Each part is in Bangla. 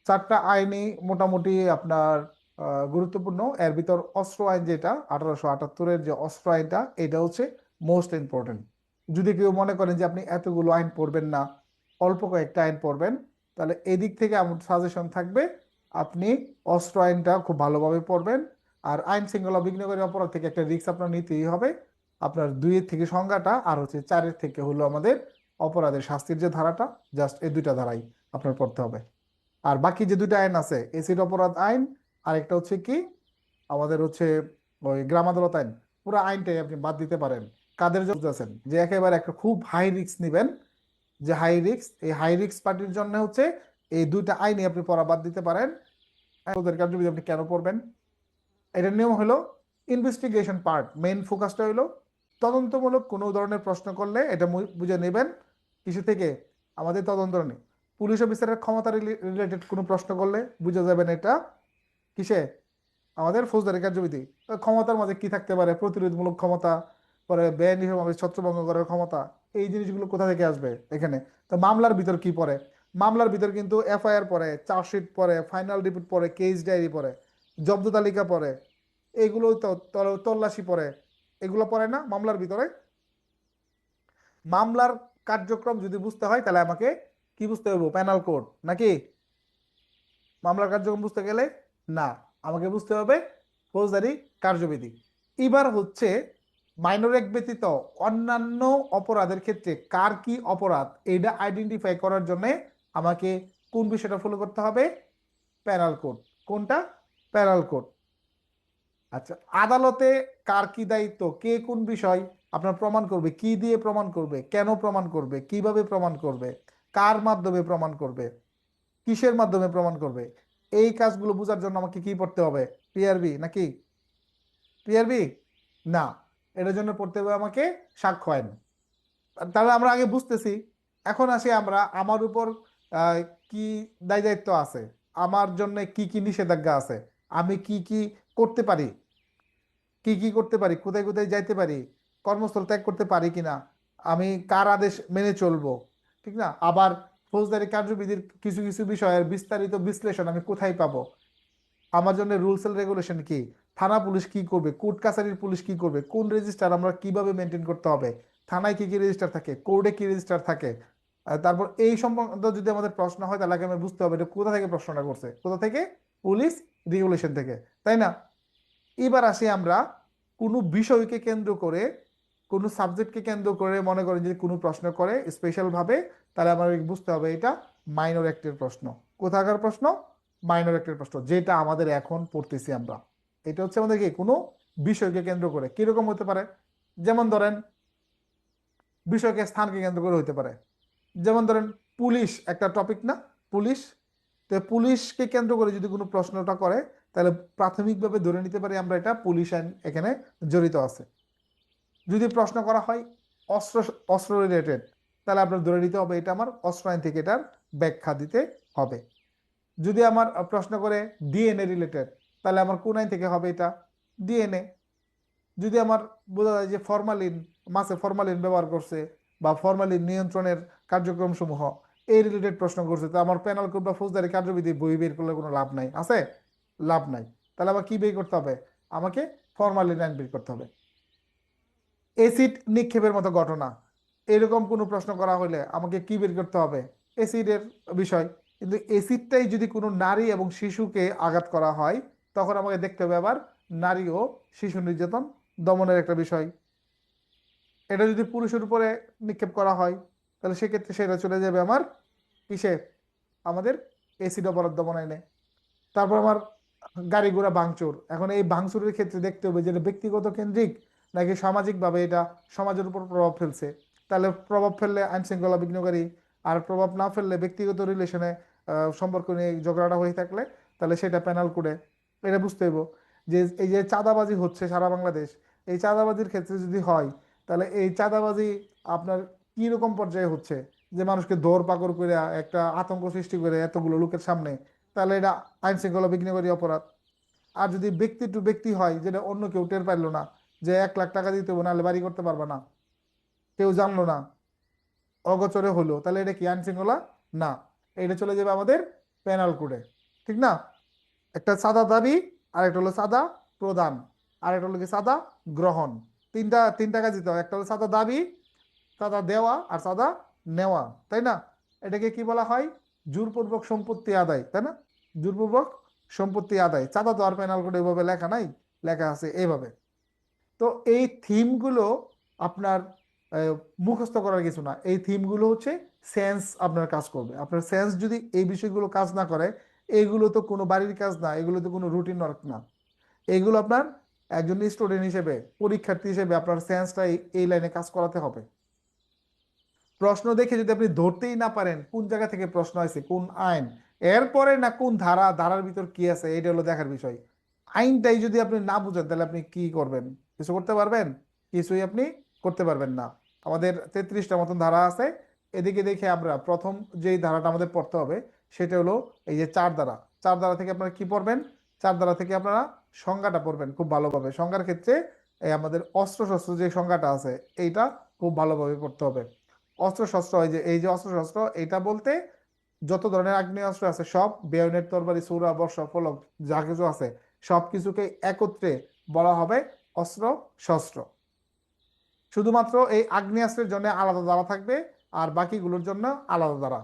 চারটা আইনই মোটামুটি আপনার গুরুত্বপূর্ণ। এর ভিতর অস্ত্র আইন যেটা 1878-এর যে অস্ত্র আইনটা, এটা হচ্ছে মোস্ট ইম্পর্টেন্ট। যদি কেউ মনে করেন যে আপনি এতগুলো আইন পড়বেন না, অল্প কয়েকটা আইন পড়বেন, তাহলে এদিক থেকে আমার সাজেশন থাকবে আপনি অস্ত্র আইনটা খুব ভালোভাবে পড়বেন। আর আইন শৃঙ্খলা বিঘ্নকারী অপরাধ থেকে একটা রিস্ক আপনার নিতেই হবে। আপনার 2-এর থেকে সংজ্ঞাটা, আর হচ্ছে 4-এর থেকে হলো আমাদের অপরাধের শাস্তির যে ধারাটা, জাস্ট এই দুইটা ধারাই আপনার পড়তে হবে। আর বাকি যে দুইটা আইন আছে, এসিড অপরাধ আইন, আর একটা হচ্ছে কি আমাদের হচ্ছে ওই গ্রাম আদালত আইন, পুরো আইনটাই আপনি বাদ দিতে পারেন। কাদের জন্য আছেন যে একেবারে একটা খুব হাই রিস্ক নিবেন, যে হাই রিস্ক, এই হাই রিস্ক পার্টির জন্য হচ্ছে এই দুইটা আইনই আপনি পড়া বাদ দিতে পারেন। ওদের কার্যবিধি আপনি কেন পড়বেন? এটার নিয়ম হলো ইনভেস্টিগেশন পার্ট, মেইন ফোকাসটা হলো তদন্তমূলক কোনো ধরনের প্রশ্ন করলে এটা বুঝে নেবেন কিছু থেকে আমাদের তদন্ত নেই। পুলিশ অফিসারের ক্ষমতা রিলেটেড কোনো প্রশ্ন করলে বুঝে যাবেন এটা কিসে, আমাদের ফৌজদারি কার্যবিধি। ক্ষমতার মাঝে কি থাকতে পারে? প্রতিরোধমূলক ক্ষমতা, পরে বেআইনিভাবে ছত্রভঙ্গ করার ক্ষমতা। এই জিনিসগুলো কোথা থেকে আসবে এখানে? তো মামলার ভিতর কি পড়ে? মামলার ভিতর কিন্তু এফআইআর পড়ে, চার্জশিট পড়ে, ফাইনাল রিপোর্ট পড়ে, কেস ডায়েরি পড়ে, জব্দ তালিকা পড়ে, এগুলো তো তল্লাশি পড়ে, এগুলো পড়ে না মামলার ভিতরে? মামলার কার্যক্রম যদি বুঝতে হয় তাহলে আমাকে কি বুঝতে হবে? প্যানাল কোড নাকি? মামলার কার্যক্রম বুঝতে গেলে না, আমাকে বুঝতে হবে ফৌজদারি কার্যবিধি। এবার হচ্ছে মাইনর এক ব্যতীত অন্যান্য অপরাধের ক্ষেত্রে কার কি অপরাধ এটা আইডেন্টিফাই করার জন্য আমাকে কোন বিষয়টা ফলো করতে হবে? Penal code. কোনটা? Penal code. আচ্ছা, আদালতে কার কি দায়িত্ব, কে কোন বিষয় আপনার প্রমাণ করবে, কি দিয়ে প্রমাণ করবে, কেন প্রমাণ করবে, কিভাবে প্রমাণ করবে, কার মাধ্যমে প্রমাণ করবে, কিসের মাধ্যমে প্রমাণ করবে, এই কাজগুলো বোঝার জন্য আমাকে কি পড়তে হবে? পিআরবি নাকি? পিআরবি না, এটার জন্য পড়তে হবে আমাকে সাক্ষ্য আইন। তাহলে আমরা আগে বুঝতেছি। এখন আসি আমরা আমার উপর আহ, কি দায় দায়িত্ব আছে, আমার জন্য কি কি নিষেধাজ্ঞা আছে, আমি কি কি করতে পারি, কি কি করতে পারি, কোথায় কোথায় যাইতে পারি, কর্মস্থল ত্যাগ করতে পারি কিনা, আমি কার আদেশ মেনে চলবো, ঠিক না? আবার ফৌজদারি কার্যবিধির কিছু কিছু বিষয়ের বিস্তারিত বিশ্লেষণ আমি কোথায় পাবো, আমার জন্য রুলস এন্ড রেগুলেশন কি, থানা পুলিশ কি করবে, কোর্ট কাছারির পুলিশ কি করবে, কোন রেজিস্টার আমরা কিভাবে মেনটেন করতে হবে, থানায় কি কি রেজিস্টার থাকে, কোর্টে কি রেজিস্টার থাকে। তারপর এই সম্বন্ধে যদি আমাদের প্রশ্ন হয় তাহলে আগে আমার বুঝতে হবে এটা কোথা থেকে প্রশ্নটা করছে, কোথা থেকে? পুলিশ রেগুলেশন থেকে, তাই না? এবার আসি আমরা কোনো বিষয়কে কেন্দ্র করে, কোনো সাবজেক্টকে কেন্দ্র করে মনে করেন যদি কোনো প্রশ্ন করে স্পেশাল ভাবে, তাহলে আমার বুঝতে হবে এটা মাইনর অ্যাক্টের প্রশ্ন। কোথাকার প্রশ্ন? মাইনর অ্যাক্টের প্রশ্ন, যেটা আমাদের এখন পড়তেছি আমরা। এটা হচ্ছে আমাদের কি কোনো বিষয়কে কেন্দ্র করে কিরকম হতে পারে। যেমন ধরেন বিষয়কে স্থানকে কেন্দ্র করে হতে পারে। যেমন ধরেন পুলিশ একটা টপিক না? পুলিশ, তো পুলিশকে কেন্দ্র করে যদি কোনো প্রশ্নটা করে তাহলে প্রাথমিকভাবে ধরে নিতে পারি আমরা এটা পুলিশ আইন এখানে জড়িত আছে। যদি প্রশ্ন করা হয় অস্ত্র, অস্ত্র রিলেটেড, তাহলে আপনার ধরে নিতে হবে এটা আমার অস্ত্র আইন থেকে এটার ব্যাখ্যা দিতে হবে। যদি আমার প্রশ্ন করে ডিএনএ রিলেটেড, তাহলে আমার কোন আইন থেকে হবে এটা? ডিএনএ। যদি আমার বোঝা যায় যে ফরমালিন, মাছে ফরমালিন ব্যবহার করছে বা ফরমালিন নিয়ন্ত্রণের কার্যক্রম সমূহ, এই রিলেটেড প্রশ্ন করছে, তো আমার পেনাল কোড বা ফৌজদারি কার্যবিধি বই বের করলে কোনো লাভ নাই, আছে? লাভ নাই। তাহলে আবার কি বের করতে হবে? আমাকে ফরমালিন আইন বের করতে হবে। এসিড নিক্ষেপের মতো ঘটনা, এরকম কোনো প্রশ্ন করা হলে আমাকে কি বের করতে হবে? এসিডের বিষয়। কিন্তু এসিডটাই যদি কোনো নারী এবং শিশুকে আঘাত করা হয়, তখন আমাকে দেখতে হবে আবার নারী ও শিশু নির্যাতন দমনের একটা বিষয়। এটা যদি পুরুষের উপরে নিক্ষেপ করা হয় তাহলে সেক্ষেত্রে সেটা চলে যাবে আমার কিসে? আমাদের এসিড অপরাধ দমন আইনে। তারপর আমার গাড়ি ঘোড়া ভাঙচুর, এখন এই ভাঙচুরের ক্ষেত্রে দেখতে হবে যে এটা ব্যক্তিগত কেন্দ্রিক নাকি সামাজিকভাবে এটা সমাজের উপর প্রভাব ফেলছে। তাহলে প্রভাব ফেললে আইন শৃঙ্খলা বিঘ্নকারী, আর প্রভাব না ফেললে ব্যক্তিগত রিলেশনে সম্পর্ক নিয়ে ঝগড়াটা হয়ে থাকলে তাহলে সেটা পেনাল করে। এটা বুঝতে হইব যে এই যে চাঁদাবাজি হচ্ছে সারা বাংলাদেশ, এই চাঁদাবাজির ক্ষেত্রে যদি হয় তাহলে এই চাঁদাবাজি আপনার কি রকম পর্যায়ে হচ্ছে, যে মানুষকে দৌড় পাকড় করে একটা আতঙ্ক সৃষ্টি করে এতগুলো লোকের সামনে, তাহলে এটা আইন শৃঙ্খলা বিঘ্নকারী অপরাধ। আর যদি ব্যক্তি টু ব্যক্তি হয়, যেটা অন্য কেউ টের পাইলো না, যে 1 লাখ টাকা দিতে হবে নাহলে বাড়ি করতে পারবে না, কেউ জানলো না, অগোচরে হলো, তাহলে এটা কি আইন শৃঙ্খলা? না, এটা চলে যাবে আমাদের পেনাল কোডে। ঠিক না? একটা সাদা দাবি, আর একটা হলো সাদা প্রদান, আর একটা হলো কি সাদা গ্রহণ। তিনটা কাজ দিতে হয়, একটা হলো সাদা দাবি, সাদা দেওয়া, আর সাদা নেওয়া, তাই না? এটাকে কি বলা হয়? জোরপূর্বক সম্পত্তি আদায়, তাই না? জোরপূর্বক সম্পত্তি আদায়। চাঁদা তো আর পেনাল কোড এভাবে লেখা নাই, লেখা আছে এইভাবে। তো এই থিমগুলো আপনার আহ, মুখস্থ করার কিছু না, এই থিমগুলো হচ্ছে সেন্স আপনার কাজ করবে। আপনার সেন্স যদি এই বিষয়গুলো কাজ না করে, এগুলো তো কোনো বাড়ির কাজ না, এগুলো তো কোনো রুটিন ওয়ার্ক না। এগুলো আপনার একজন স্টুডেন্ট হিসেবে, পরীক্ষার্থী হিসেবে আপনার সেন্সটা এই লাইনে কাজ করাতে হবে। প্রশ্ন দেখে যদি আপনি ধরতেই না পারেন কোন জায়গা থেকে প্রশ্ন আছে, কোন আইন, এরপরে না কোন ধারা, ধারার ভিতর কি আছে, এটা হলো দেখার বিষয়। আইনটাই যদি আপনি না বুঝেন, তাহলে আপনি কি করবেন? কিছু করতে পারবেন? কিছুই আপনি করতে পারবেন না। আমাদের 33টা মতন ধারা আছে। এদিকে দেখে আমরা প্রথম যেই ধারাটা আমাদের পড়তে হবে, সেটা হলো এই যে 4 ধারা। 4 ধারা থেকে আপনারা কি পড়বেন? 4 ধারা থেকে আপনারা সংজ্ঞাটা পড়বেন খুব ভালোভাবে। সংজ্ঞার ক্ষেত্রে এই আমাদের অস্ত্র শস্ত্র যে সংজ্ঞাটা আছে, এইটা খুব ভালোভাবে পড়তে হবে। অস্ত্র শস্ত্র, এই যে অস্ত্র শস্ত্র, এটা বলতে যত ধরনের আগ্নেয়াস্ত্র আছে সব, বেয়নেট, তরবারি, ছুরা, বর্ষা, ফলক, যা কিছু আছে সব কিছুকে একত্রে বলা হবে অস্ত্র শস্ত্র। শুধুমাত্র এই আগ্নেয়াস্ত্রের জন্য আলাদা দ্বারা থাকবে, আর বাকিগুলোর জন্য আলাদা দ্বারা।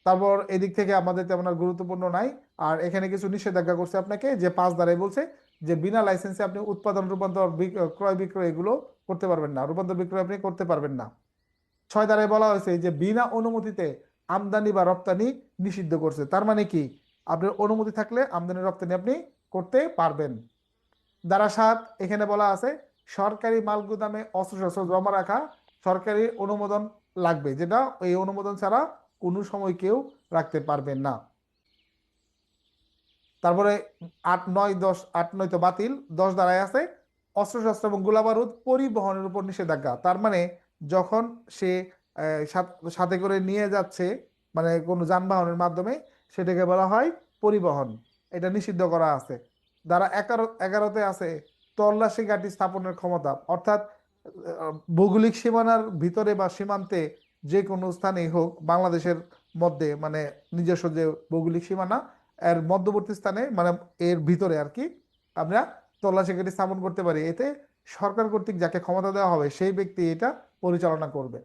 তারপর এদিক থেকে আমাদের তেমন আর গুরুত্বপূর্ণ নাই। আর এখানে কিছু নিষেধাজ্ঞা করছে আপনাকে, যে 5 ধারায় বলছে যে বিনা লাইসেন্সে আপনি উৎপাদন, রূপান্তর, ক্রয় বিক্রয় এগুলো করতে পারবেন না, রূপান্তর বিক্রয় আপনি করতে পারবেন না। 6 ধারায় বলা হয়েছে যে বিনা অনুমতিতে আমদানি বা রপ্তানি নিষিদ্ধ করছে। তার মানে কি? আপনার অনুমতি থাকলে আমদানি রপ্তানি আপনি করতে পারবেন। ধারা 7, এখানে বলা আছে সরকারি মাল গুদামে অস্ত্রশস্ত্র জমা রাখা সরকারি অনুমোদন লাগবে, যেটা এই অনুমোদন ছাড়া কোনো সময় কেউ রাখতে পারবেন না। তারপরে 8, 9, 10, 8, 9 তো বাতিল। 10 ধারায় আছে অস্ত্রশস্ত্র এবং গোলাবারুদ পরিবহনের উপর নিষেধাজ্ঞা। তার মানে যখন সে সাথে করে নিয়ে যাচ্ছে, মানে কোনো যানবাহনের মাধ্যমে, সেটাকে বলা হয় পরিবহন। এটা নিষিদ্ধ করা আছে। ধারা 11তে আছে তল্লাশি ঘাঁটি স্থাপনের ক্ষমতা, অর্থাৎ ভৌগোলিক সীমানার ভিতরে বা সীমান্তে যে কোনো স্থানেই হোক বাংলাদেশের মধ্যে, মানে নিজস্ব যে ভৌগোলিক সীমানা এর মধ্যবর্তী স্থানে, মানে এর ভিতরে আর কি, আমরা তল্লাশি ঘাঁটি স্থাপন করতে পারি। এতে সরকার কর্তৃক যাকে ক্ষমতা দেওয়া হবে সেই ব্যক্তি এটা পরিচালনা করবে।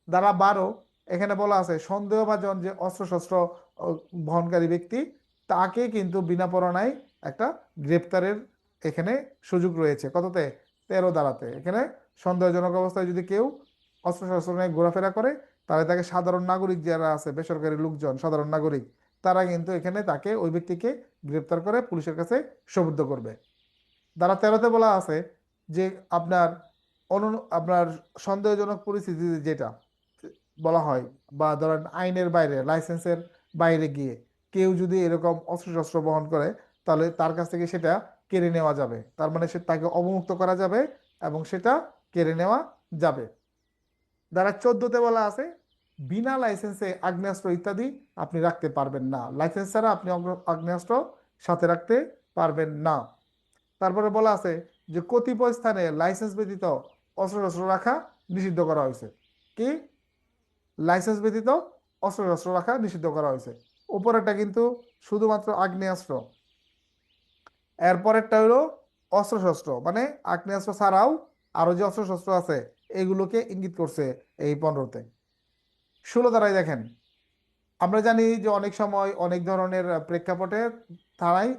ধারা 12, এখানে বলা আছে সন্দেহভাজন যে অস্ত্রশস্ত্র বহনকারী ব্যক্তি, তাকে কিন্তু বিনা পরোয়ানায় একটা গ্রেপ্তারের এখানে সুযোগ রয়েছে। কততে? 13 ধারাতে। এখানে সন্দেহজনক অবস্থায় যদি কেউ অস্ত্রশস্ত্র নিয়ে ঘোরাফেরা করে, তাহলে তাকে সাধারণ নাগরিক যারা আছে, বেসরকারি লোকজন, সাধারণ নাগরিক, তারা কিন্তু এখানে তাকে, ওই ব্যক্তিকে গ্রেপ্তার করে পুলিশের কাছে সোপর্দ করবে। ধারা 13তে বলা আছে যে আপনার আপনার সন্দেহজনক পরিস্থিতিতে যেটা বলা হয়, বা ধরেন আইনের বাইরে, লাইসেন্সের বাইরে গিয়ে কেউ যদি এরকম অস্ত্রশস্ত্র বহন করে, তাহলে তার কাছ থেকে সেটা কেড়ে নেওয়া যাবে। তার মানে সে তাকে অবমুক্ত করা যাবে এবং সেটা কেড়ে নেওয়া যাবে। ধারা 14তে বলা আছে বিনা লাইসেন্সে আগ্নেয়াস্ত্র ইত্যাদি আপনি রাখতে পারবেন না। লাইসেন্স ছাড়া আপনি আগ্নেয়াস্ত্র সাথে রাখতে পারবেন না। তারপরে বলা আছে যে কতিপয় স্থানে লাইসেন্স ব্যতীত অস্ত্রশস্ত্র রাখা নিষিদ্ধ করা হয়েছে। কি? লাইসেন্স ব্যতীত অস্ত্রশস্ত্র রাখা নিষিদ্ধ করা হয়েছে। উপরেরটা কিন্তু শুধুমাত্র আগ্নেয়াস্ত্র, এরপরেরটা হলো অস্ত্রশস্ত্র, মানে আগ্নেয়াস্ত্র ছাড়াও আরো যে অস্ত্রশস্ত্র আছে এগুলোকে ইঙ্গিত করছে এই 15তে। 16 ধারায় দেখেন, আমরা জানি যে অনেক সময় অনেক ধরনের প্রেক্ষাপটে থানায়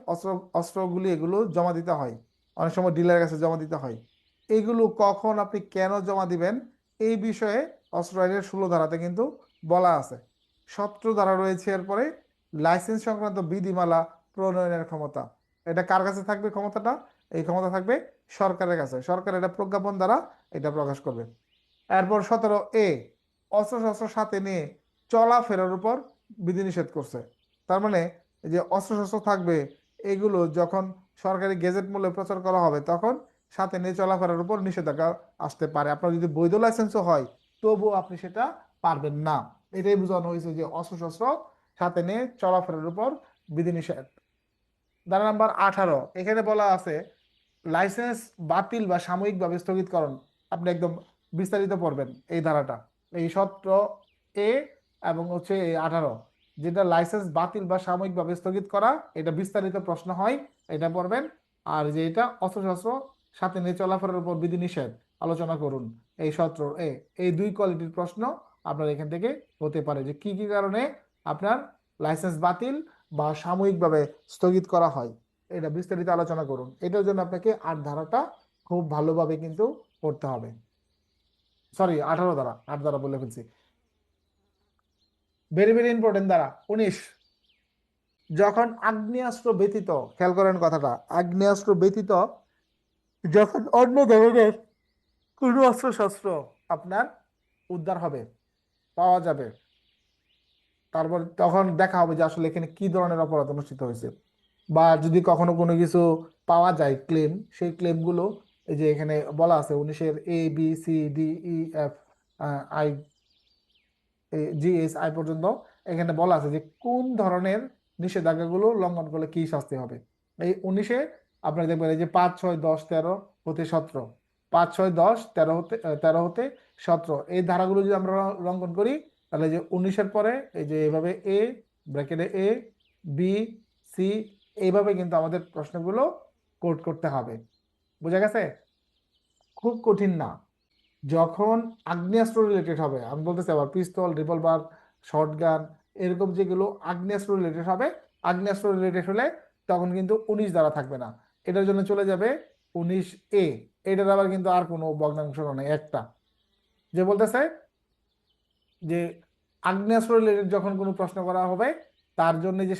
অস্ত্রগুলি এগুলো জমা দিতে হয়, অনেক সময় ডিলারের কাছে জমা দিতে হয়। এগুলো কখন আপনি কেন জমা দিবেন, এই বিষয়ে অস্ত্র আইনের 16 ধারাতে কিন্তু বলা আছে। 17 ধারা রয়েছে এরপরে লাইসেন্স সংক্রান্ত বিধিমালা প্রণয়নের ক্ষমতা। এটা কার কাছে থাকবে ক্ষমতাটা? এই ক্ষমতা থাকবে সরকারের কাছে। সরকার এটা প্রজ্ঞাপন দ্বারা এটা প্রকাশ করবে। এরপর 17A অস্ত্রশস্ত্র সাথে নিয়ে চলাফেরার উপর বিধিনিষেধ করছে। তার মানে এই যে অস্ত্রশস্ত্র থাকবে, এগুলো যখন সরকারি গেজেট মূল্যে প্রচার করা হবে, তখন সাথে নিয়ে চলাফেরার উপর নিষেধাজ্ঞা আসতে পারে। আপনার যদি বৈধ লাইসেন্সও হয়, তবুও আপনি সেটা পারবেন না। এটাই বোঝানো হয়েছে যে অস্ত্রশস্ত্র সাথে নিয়ে চলাফেরার উপর বিধিনিষেধ। ধারা নাম্বার 18, এখানে বলা আছে লাইসেন্স বাতিল বা সাময়িকভাবে স্থগিতকরণ। আপনি একদম বিস্তারিত পড়বেন এই ধারাটা, এই 17A এবং হচ্ছে এই 18। যেটা লাইসেন্স বাতিল বা সাময়িকভাবে স্থগিত করা, এটা বিস্তারিত প্রশ্ন হয়, এটা পড়বেন। আর যে এটা অস্ত্রশস্ত্র সাথে নিয়ে চলাফেরার উপর বিধিনিষেধ আলোচনা করুন, এই 17 এই দুই কোয়ালিটির প্রশ্ন আপনার এখান থেকে হতে পারে, যে কি কি কারণে আপনার লাইসেন্স বাতিল বা সাময়িকভাবে স্থগিত করা হয়, এটা বিস্তারিত আলোচনা করুন। এটার জন্য আপনাকে 8 ধারাটা খুব ভালোভাবে কিন্তু পড়তে হবে। সরি, 18 ধারা, 8 ধারা বলে ফেলছি। ভেরি ভেরি ইম্পর্টেন্ট ধারা 19, যখন আগ্নেয়াস্ত্র ব্যতীত, খেয়াল করেন কথাটা, আগ্নেয়াস্ত্র ব্যতীত যখন অন্য ধরনের কোনো অস্ত্রশস্ত্র আপনার উদ্ধার হবে, পাওয়া যাবে, তারপর তখন দেখা হবে যে আসলে এখানে কি ধরনের অপরাধ অনুষ্ঠিত হয়েছে। বা যদি কখনো কোনো কিছু পাওয়া যায় ক্লেম, সেই ক্লেমগুলো এই যে এখানে বলা আছে 19-এর ABCDEF আই GHI পর্যন্ত এখানে বলা আছে যে কোন ধরনের নিষেধাজ্ঞাগুলো লঙ্ঘন করলে কি শাস্তি হবে। এই 19-এ আপনারা দেখবেন এই যে 5, 6, 10, 13 হতে 17, 5, 6, 10, 13 হতে 17, এই ধারাগুলো যদি আমরা লঙ্ঘন করি, তাহলে যে 19-এর পরে এই যে এইভাবে ব্র্যাকেটে B, C, এইভাবে কিন্তু আমাদের প্রশ্নগুলো কোড করতে হবে। বুঝা গেছে? খুব কঠিন না। যখন আগ্নেয়াস্ত্র রিলেটেড হবে, আমি বলতেছি আবার পিস্তল, রিভলভার, শর্টগান, এরকম যেগুলো আগ্নেয়াস্ত্র রিলেটেড হবে, আগ্নেয়াস্ত্র রিলেটেড হলে তখন কিন্তু 19 দ্বারা থাকবে না, এটার জন্য চলে যাবে 19A। এটার আবার কিন্তু আর কোনো ভগ্নাংশ নেই, একটা যে বলতেছে যে আগ্নেয়াস্ত্র রিলেটেড যখন কোনো প্রশ্ন করা হবে তার জন্য যে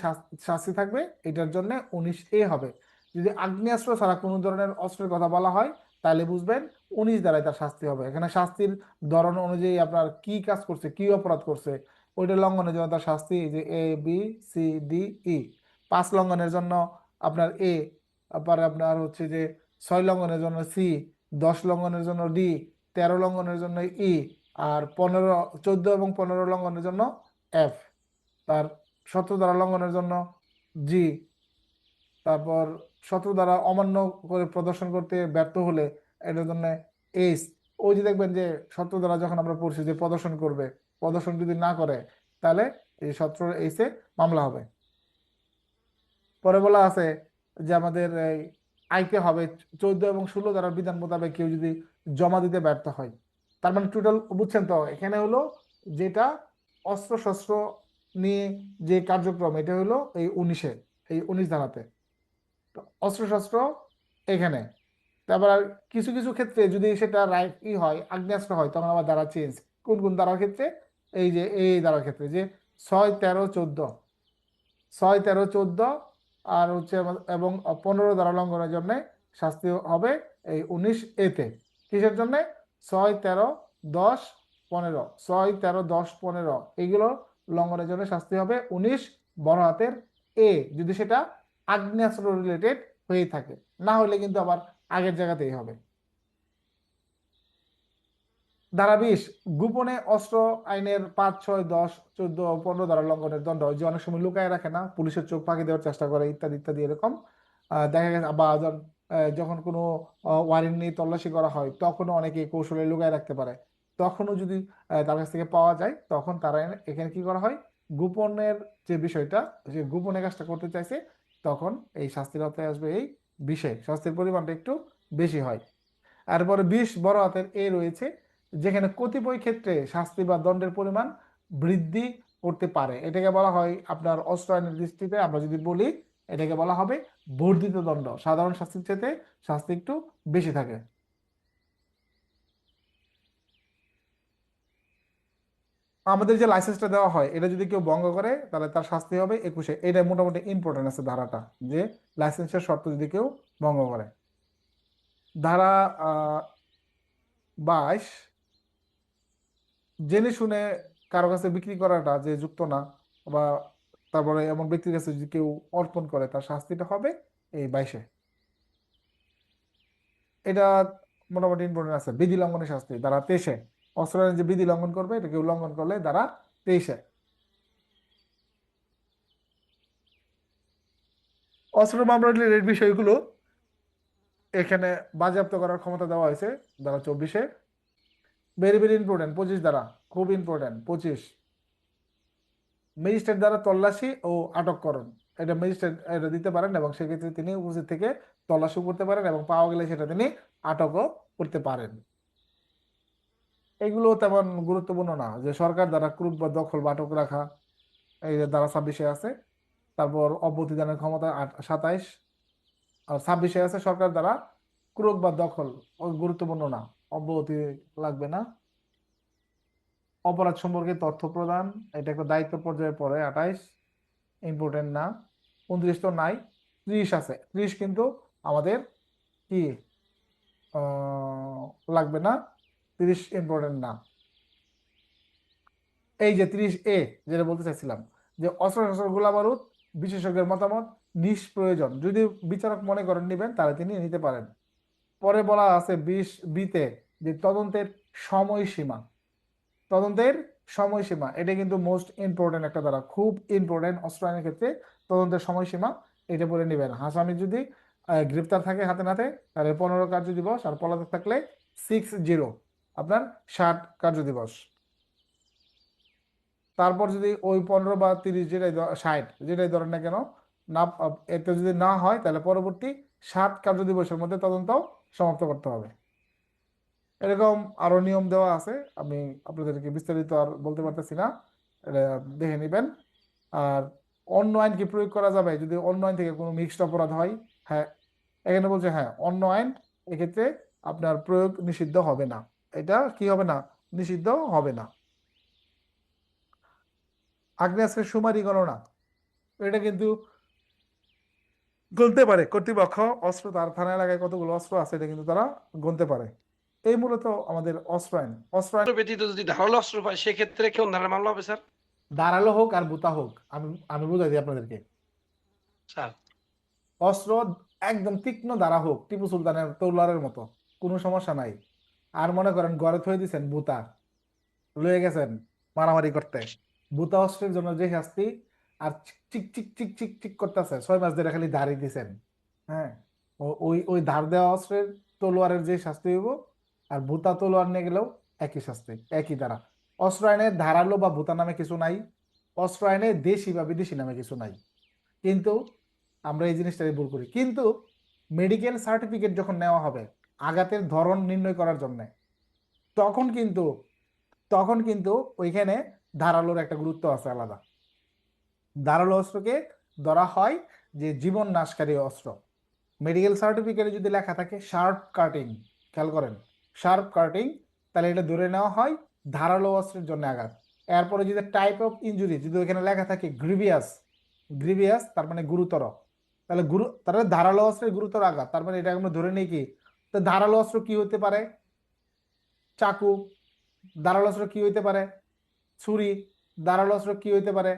শাস্তি থাকবে, এটার জন্য 19A হবে। যদি আগ্নেয়াস্ত্র ছাড়া কোনো ধরনের অস্ত্রের কথা বলা হয়, তাহলে বুঝবেন 19 দ্বারাই তার শাস্তি হবে। এখানে শাস্তির ধরন অনুযায়ী আপনার কি কাজ করছে, কি অপরাধ করছে, ওইটা লঙ্ঘনের জন্য তার শাস্তি যে ABCDE। 5 লঙ্ঘনের জন্য আপনার A, তারপরে আপনার হচ্ছে যে 6 লঙ্ঘনের জন্য C, 10 লঙ্ঘনের জন্য D, 13 লঙ্ঘনের জন্য E, আর 15, 14 এবং 15 লঙ্ঘনের জন্য F, তার 17 দ্বারা লঙ্ঘনের জন্য G, তারপর 17 দ্বারা অমান্য করে প্রদর্শন করতে ব্যর্থ হলে এটার জন্য H। ওই যে দেখবেন যে 17 দ্বারা যখন আমরা পড়ছি যে প্রদর্শন করবে, প্রদর্শন যদি না করে তাহলে এই 17H মামলা হবে। পরে বলা আছে যে আমাদের এই আইতে হবে 14 এবং 16 দ্বারা বিধান মোতাবেক কেউ যদি জমা দিতে ব্যর্থ হয়। তার মানে টোটাল বুঝছেন তো, এখানে হলো যেটা অস্ত্র শস্ত্র নিয়ে যে কার্যক্রম, এটা হলো এই 19 ধারাতে অস্ত্র শস্ত্র এখানে। তারপর আর কিছু কিছু ক্ষেত্রে যদি সেটা রাইট হয়, আগ্নেয়াস্ত্র হয়, তখন আবার ধারা চেঞ্জ। কোন কোন ধারার ক্ষেত্রে? এই যে এই ধারার ক্ষেত্রে যে 6, 13, 14, 6, 13, 14 আর হচ্ছে এবং 15 ধারা লঙ্ঘনের জন্য শাস্তি হবে এই 19A-তে। কিসের জন্য? 6, 13, 10, 15, 6, 13, 10, 15 এইগুলো লঙ্ঘনের জন্য শাস্তি হবে 19 যদি সেটা আগ্নেয়াস্ত্র রিলেটেড হয়ে থাকে। না হলে কিন্তু আবার আগের জায়গাতেই হবে। ধারা 20, গোপনে অস্ত্র আইনের 5, 6, 10, 14, 15 ধারা লঙ্ঘনের দণ্ড, যে অনেক সময় লুকায় রাখে না, পুলিশের চোখ ফাঁকি দেওয়ার চেষ্টা করে, ইত্যাদি ইত্যাদি এরকম দেখা গেছে। বা যখন কোনো ওয়ারেন্ট নিয়ে তল্লাশি করা হয় তখনও অনেকে কৌশলে লুকায় রাখতে পারে, তখনও যদি তার কাছ থেকে পাওয়া যায়, তখন তারা এখানে কি করা হয়, গোপনের যে বিষয়টা, যে গোপনে কাজটা করতে চাইছে, তখন এই শাস্তির আওতায় আসবে এই বিষয়ে শাস্তির পরিমাণটা একটু বেশি হয়। তারপরে 20 বড় হাতের রয়েছে, যেখানে কতিপয় ক্ষেত্রে শাস্তি বা দণ্ডের পরিমাণ বৃদ্ধি করতে পারে। এটাকে বলা হয় আপনার অস্ত্র আইনের দৃষ্টিতে আমরা যদি বলি, এটাকে বলা হবে বর্ধিত দণ্ড। সাধারণ শাস্তির চেয়ে শাস্তি একটু বেশি থাকে। আমাদের যে লাইসেন্সটা দেওয়া হয়, এটা যদি কেউ ভঙ্গ করে তাহলে তার শাস্তি হবে 21-এ। এটা মোটামুটি ইম্পর্টেন্ট আছে ধারাটা, যে লাইসেন্সের শর্ত যদি কেউ ভঙ্গ করে। ধারা 22, জেনে শুনে কারো কাছে বিক্রি করাটা যে যুক্ত না, বা তারপরে এমন ব্যক্তির কাছে যদি কেউ অর্পণ করে, তার শাস্তিটা হবে এই 22-এ। এটা মোটামুটি ইম্পর্টেন্ট আছে। বিধি লঙ্ঘনের শাস্তি ধারা 23-এ, অস্ত্র আইনে যে বিধি লঙ্ঘন করবে, এটা কেউ লঙ্ঘন করলে ধারা 23-এ। অস্ত্র মামলা রিলেটেড বিষয়গুলো এখানে বাজেয়াপ্ত করার ক্ষমতা দেওয়া হয়েছে ধারা 24-এ। ভেরি ভেরি ইম্পর্টেন্ট 25 ধারা, খুব ইম্পর্টেন্ট 25। ম্যাজিস্ট্রেট দ্বারা তল্লাশি ও আটককরণ, এটা ম্যাজিস্ট্রেট এটা দিতে পারেন, এবং সেক্ষেত্রে তিনি উপস্থিত থেকে তল্লাশি করতে পারেন, এবং পাওয়া গেলে সেটা তিনি আটকও করতে পারেন। এগুলো তেমন গুরুত্বপূর্ণ না, যে সরকার দ্বারা ক্রুক বা দখল বা আটক রাখা, এই যে ধারা 26-এ আছে। তারপর অভ্যুত্থানের ক্ষমতা 27, আর 26-এ আছে সরকার দ্বারা ক্রোক বা দখল, ওই গুরুত্বপূর্ণ না, অব্যাহতি লাগবে না। অপরাধ সম্পর্কে তথ্য প্রদান, এটা একটা দায়িত্ব পর্যায়ে পড়ে, 28, ইম্পর্টেন্ট না। 29 তো নাই, 30 আছে, 30 কিন্তু আমাদের কি লাগবে না, 30 ইম্পর্টেন্ট না। এই যে 30A যেটা বলতে চাইছিলাম, যে অস্ত্র শস্ত্র গোলা বারুদ বিশেষজ্ঞের মতামত নিষ্প্রয়োজন, যদি বিচারক মনে করেন নিবেন তাহলে তিনি নিতে পারেন। পরে বলা আছে 20B-তে যে তদন্তের সময়সীমা, তদন্তের সময়সীমা এটা কিন্তু মোস্ট ইম্পর্টেন্ট একটা ধারা, খুব ইম্পর্টেন্ট অস্ত্র আইনের ক্ষেত্রে। তদন্তের সময়সীমা এটা বলে নেবেন। আসামি যদি গ্রেপ্তার থাকে হাতে নাতে তাহলে 15 কার্য দিবস, আর পলাতক থাকলে 60, আপনার 60 কার্য দিবস। তারপর যদি ওই 15 বা 30 যেটাই 60 যেটাই ধরেন না কেন, না এতে যদি না হয় তাহলে পরবর্তী 7 কার্য দিবসের মধ্যে তদন্ত সমাপ্ত করতে হবে। এরকম আরো নিয়ম দেওয়া আছে, আমি আপনাদেরকে বিস্তারিত আর বলতে পারতেছি না, এটা দেখে নেবেন। আর অন্য আইন কি প্রয়োগ করা যাবে যদি অন্য আইন থেকে কোনো মিক্সড অপরাধ হয়? হ্যাঁ, এখানে বলছে হ্যাঁ, অন্য আইন এক্ষেত্রে আপনার প্রয়োগ নিষিদ্ধ হবে না। এটা কি হবে না? নিষিদ্ধ হবে না। আগ্নেয়াস্ত্রের সুমারি গণনা, এটা কিন্তু গুনতে পারে কর্তৃপক্ষ, অস্ত্র তার থানা এলাকায় কতগুলো অস্ত্র আছে এটা কিন্তু তারা গুনতে পারে। এই মূলত আমাদের অস্ত্র আইন। অস্ত্র আইন ব্যতীত যদি ধারালো অস্ত্র পায় সেক্ষেত্রে কেউ ধারা মামলা হবে স্যার? ধারালো হোক আর বুতা হোক, আমি আমি বুঝাই দিই আপনাদেরকে। স্যার অস্ত্র একদম তীক্ষ্ণ ধারা হোক, টিপু সুলতানের তলোয়ারের মতো, কোনো সমস্যা নাই। আর মনে করেন ঘরে থয়ে দিছেন বুতা, লয়ে গেছেন মারামারি করতে, বুতা অস্ত্রের জন্য যে শাস্তি, আর চিক চিক চিক চিক চিক করতেছে 6 মাস ধরে খালি দাঁড়ি দিছেন, হ্যাঁ, ওই ওই ধার দেওয়া অস্ত্রের তলোয়ারের যে শাস্তি হইব, আর ভূতা তলোয়ার নিয়ে গেলেও একই শাস্তি, একই ধারা। অস্ত্র আইনে ধারালো বা ভূতা নামে কিছু নাই, অস্ত্র আইনে দেশি বা বিদেশি নামে কিছু নাই। কিন্তু আমরা এই জিনিসটাই ভুল করি। কিন্তু মেডিকেল সার্টিফিকেট যখন নেওয়া হবে আঘাতের ধরন নির্ণয় করার জন্য, তখন কিন্তু তখন কিন্তু ওইখানে ধারালোর একটা গুরুত্ব আছে আলাদা। ধারালো অস্ত্রকে ধরা হয় যে জীবন নাশকারী অস্ত্র। মেডিকেল সার্টিফিকেটে যদি লেখা থাকে শার্প কাটিং, খেয়াল করেন, শার্প কাটিং, তাহলে এটা ধরে নেওয়া হয় ধারালো অস্ত্রের জন্য আঘাত। এরপরে যদি টাইপ অফ ইনজুরি যদি ওখানে লেখা থাকে গ্রিভিয়াস, গ্রিভিয়াস তার মানে গুরুতর, তাহলে ধারালো অস্ত্রের গুরুতর আঘাত, তার মানে এটা আমরা ধরে নিই কি, তো ধারালো অস্ত্র কি হতে পারে? চাকু। ধারালো অস্ত্র কি হইতে পারে? ছুরি। ধারালো অস্ত্র কি হইতে পারে?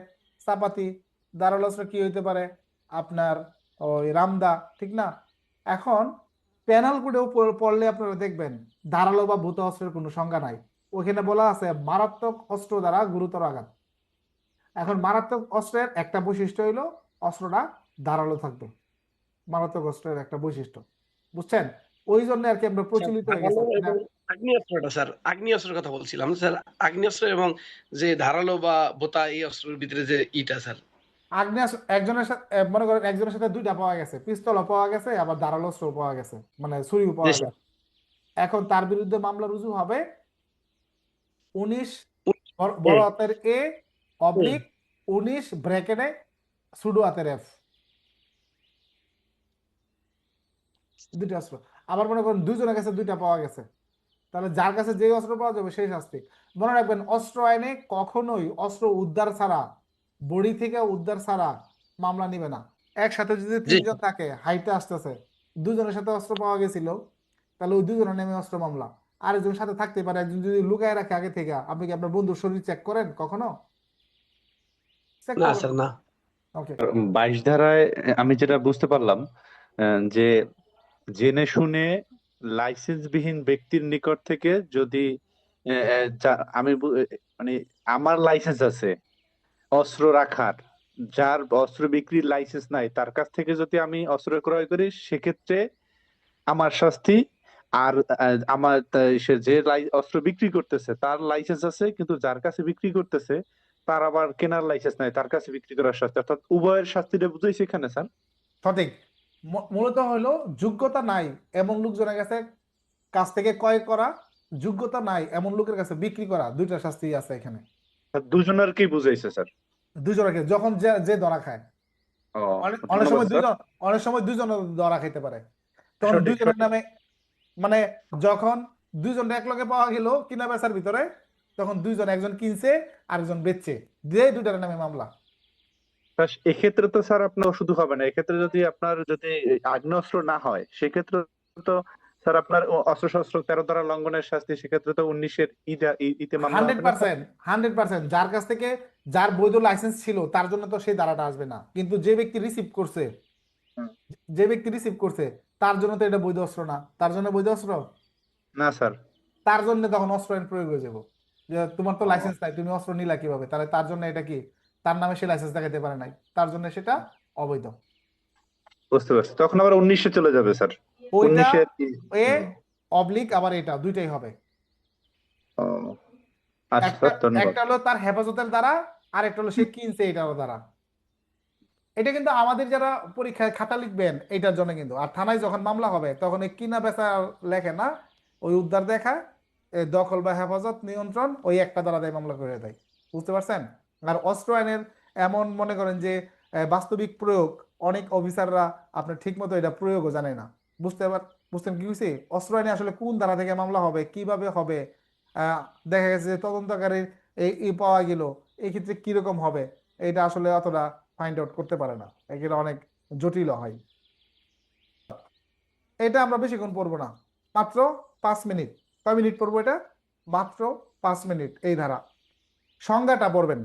চাপাতি। ধারালো অস্ত্র কি হইতে পারে? আপনার ওই রামদা, ঠিক না? এখন পেনাল কোডেও পড়লে আপনারা দেখবেন ধারালো বা ভূত অস্ত্রের কোনো সংজ্ঞা নাই, ওখানে বলা আছে মারাত্মক অস্ত্র দ্বারা গুরুতর আঘাত। এখন মারাত্মক অস্ত্রের একটা বৈশিষ্ট্য হইলো অস্ত্রটা ধারালো থাকবে, মারাত্মক অস্ত্রের একটা বৈশিষ্ট্য, বুঝছেন? ওই জন্য আর কি আমরা প্রচলিত হয়ে গেছে। ধারালো এবং আগ্নেয়াস্ত্রটা স্যার, আগ্নেয়াস্ত্রের কথা বলছিলাম স্যার, আগ্নেয়াস্ত্র এবং যে ধারালো বা বোতা এই অস্ত্রের ভিতরে যে ইটা স্যার। আগ্নেয়াস্ত্র একজনের সাথে মনে করেন একজনের সাথে দুইটা পাওয়া গেছে, পিস্তলও পাওয়া গেছে আবার ধারালো অস্ত্র পাওয়া গেছে, মানে ছুরিও জি পাওয়া স্যার। গেছে। এখন তার বিরুদ্ধে মামলা রুজু হবে 19 বড় হাতের এ অবলিক 19 ব্র্যাকেটে সুডো হাতের এফ, দুইটা অস্ত্র। আবার মনে করেন দুইজনের কাছে দুইটা পাওয়া গেছে, তাহলে যার কাছে যে অস্ত্র পাওয়া যাবে সেই শাস্তি। মনে রাখবেন অস্ত্র আইনে কখনোই অস্ত্র উদ্ধার ছাড়া, বডি থেকে উদ্ধার ছাড়া মামলা নিবে না। একসাথে যদি জি 3 জন থাকে হাইটে আসতেছে, দুজনের সাথে অস্ত্র পাওয়া গেছিল, তাহলে ওই দুজনের নেমে অস্ত্র মামলা। আরেকজন সাথে থাকতে পারে, একজন যদি লুকায় রাখে আগে থেকে, আপনি কি আপনার বন্ধুর শরীর চেক করেন কখনো? চেক না করবেন স্যার না। না। ওকে। 22 ধারায় আমি যেটা বুঝতে পারলাম, যে জেনে শুনে লাইসেন্সবিহীন ব্যক্তির নিকট থেকে যদি আমি মানে আমার লাইসেন্স আছে অস্ত্র রাখার, যার অস্ত্র বিক্রির লাইসেন্স নাই তার কাছ থেকে যদি আমি অস্ত্র ক্রয় করি সেক্ষেত্রে আমার শাস্তি। আর আমার সে যে অস্ত্র বিক্রি করতেছে তার লাইসেন্স আছে কিন্তু যার কাছে বিক্রি করতেছে তার আবার কেনার লাইসেন্স নাই, তার কাছে বিক্রি করার শাস্তি, অর্থাৎ উভয়ের শাস্তিটা বুঝাইছে এখানে স্যার। সঠিক। মূলত হলো যোগ্যতা নাই এমন লোকজনের কাছে কাছ থেকে ক্রয় করা, যোগ্যতা নাই এমন লোকের কাছে বিক্রি করা, দুইটা শাস্তি আছে এখানে। দুজনের কি বুঝাইছে স্যার? দুজনকে যখন যে যে ধরা খায়, ও, অনেক অনেক ধন্যবাদ সময় স্যার। অনেক সময় দুজন ধরা খাইতে পারে, তখন সঠিক দুইজনের সঠিক। নামে মানে যখন দুইজন একলগে পাওয়া গেল কিনা বেচার ভিতরে, তখন দুইজন, একজন কিনছে আরেকজন বেচছে, দিয়ে দুইটার নামে মামলা। তা এক্ষেত্রে তো স্যার আপনার শুধু হবে না, এক্ষেত্রে যদি আপনার যদি আগ্নেয়াস্ত্র না হয় সেক্ষেত্রে তো স্যার আপনার অস্ত্র শস্ত্র 13 ধারা লঙ্ঘনের শাস্তি, সেক্ষেত্রে তো 19-এর ইতে মামলা হবে না স্যার? 100% যার কাছ থেকে, যার বৈধ লাইসেন্স ছিল তার জন্য তো সেই ধারাটা আসবে না, কিন্তু যে ব্যক্তি রিসিভ করছে, হুম। যে ব্যক্তি রিসিভ করছে তার জন্য তো এটা বৈধ অস্ত্র না, তার জন্য বৈধ অস্ত্র, না স্যার। তার জন্য তখন অস্ত্র আইন প্রয়োগ হয়ে যাবো, যে তোমার তো ও, লাইসেন্স নাই, তুমি অস্ত্র নিলা কিভাবে, তাহলে তার জন্য এটা কি, তার নামে সে লাইসেন্স দেখাতে পারে নাই, তার জন্য সেটা অবৈধ। বুঝতে পারছি, তখন আবার 19-এ চলে যাবে স্যার। ওইটা 19-এর এ অবলিক আবার এটা দুইটাই হবে। ও, আচ্ছা একটা স্যার, ধন্যবাদ। একটা হলো তার হেফাজতের দ্বারা, আর একটা হলো সে কিনছে এটার দ্বারা। এটা কিন্তু আমাদের যারা পরীক্ষায় খাতা লিখবেন এটার জন্য কিন্তু, আর থানায় যখন মামলা হবে তখন এই কিনা বেচা লেখে না, ওই উদ্ধার দেখা, এই দখল বা হেফাজত নিয়ন্ত্রণ, ওই একটা দ্বারা দেয়, মামলা করে দেয়। বুঝতে পারছেন? আর অস্ত্র আইনের এমন মনে করেন যে বাস্তবিক প্রয়োগ, অনেক অফিসাররা আপনার ঠিক মতো এটা প্রয়োগও জানে না। বুঝতেন কি হয়েছে, অস্ত্র আইনে আসলে কোন ধারা থেকে মামলা হবে, কিভাবে হবে, আহ, দেখা গেছে যে তদন্তকারীর এই পাওয়া গেল, এই ক্ষেত্রে কিরকম হবে, এটা আসলে অতটা ফাইন্ড আউট করতে পারে না, এগুলো অনেক জটিল হয়। এটা আমরা বেশিক্ষণ পড়বো না, মাত্র 5 মিনিট। কয় মিনিট পড়বো এটা? মাত্র 5 মিনিট। এই ধারা সংজ্ঞাটা পড়বেন।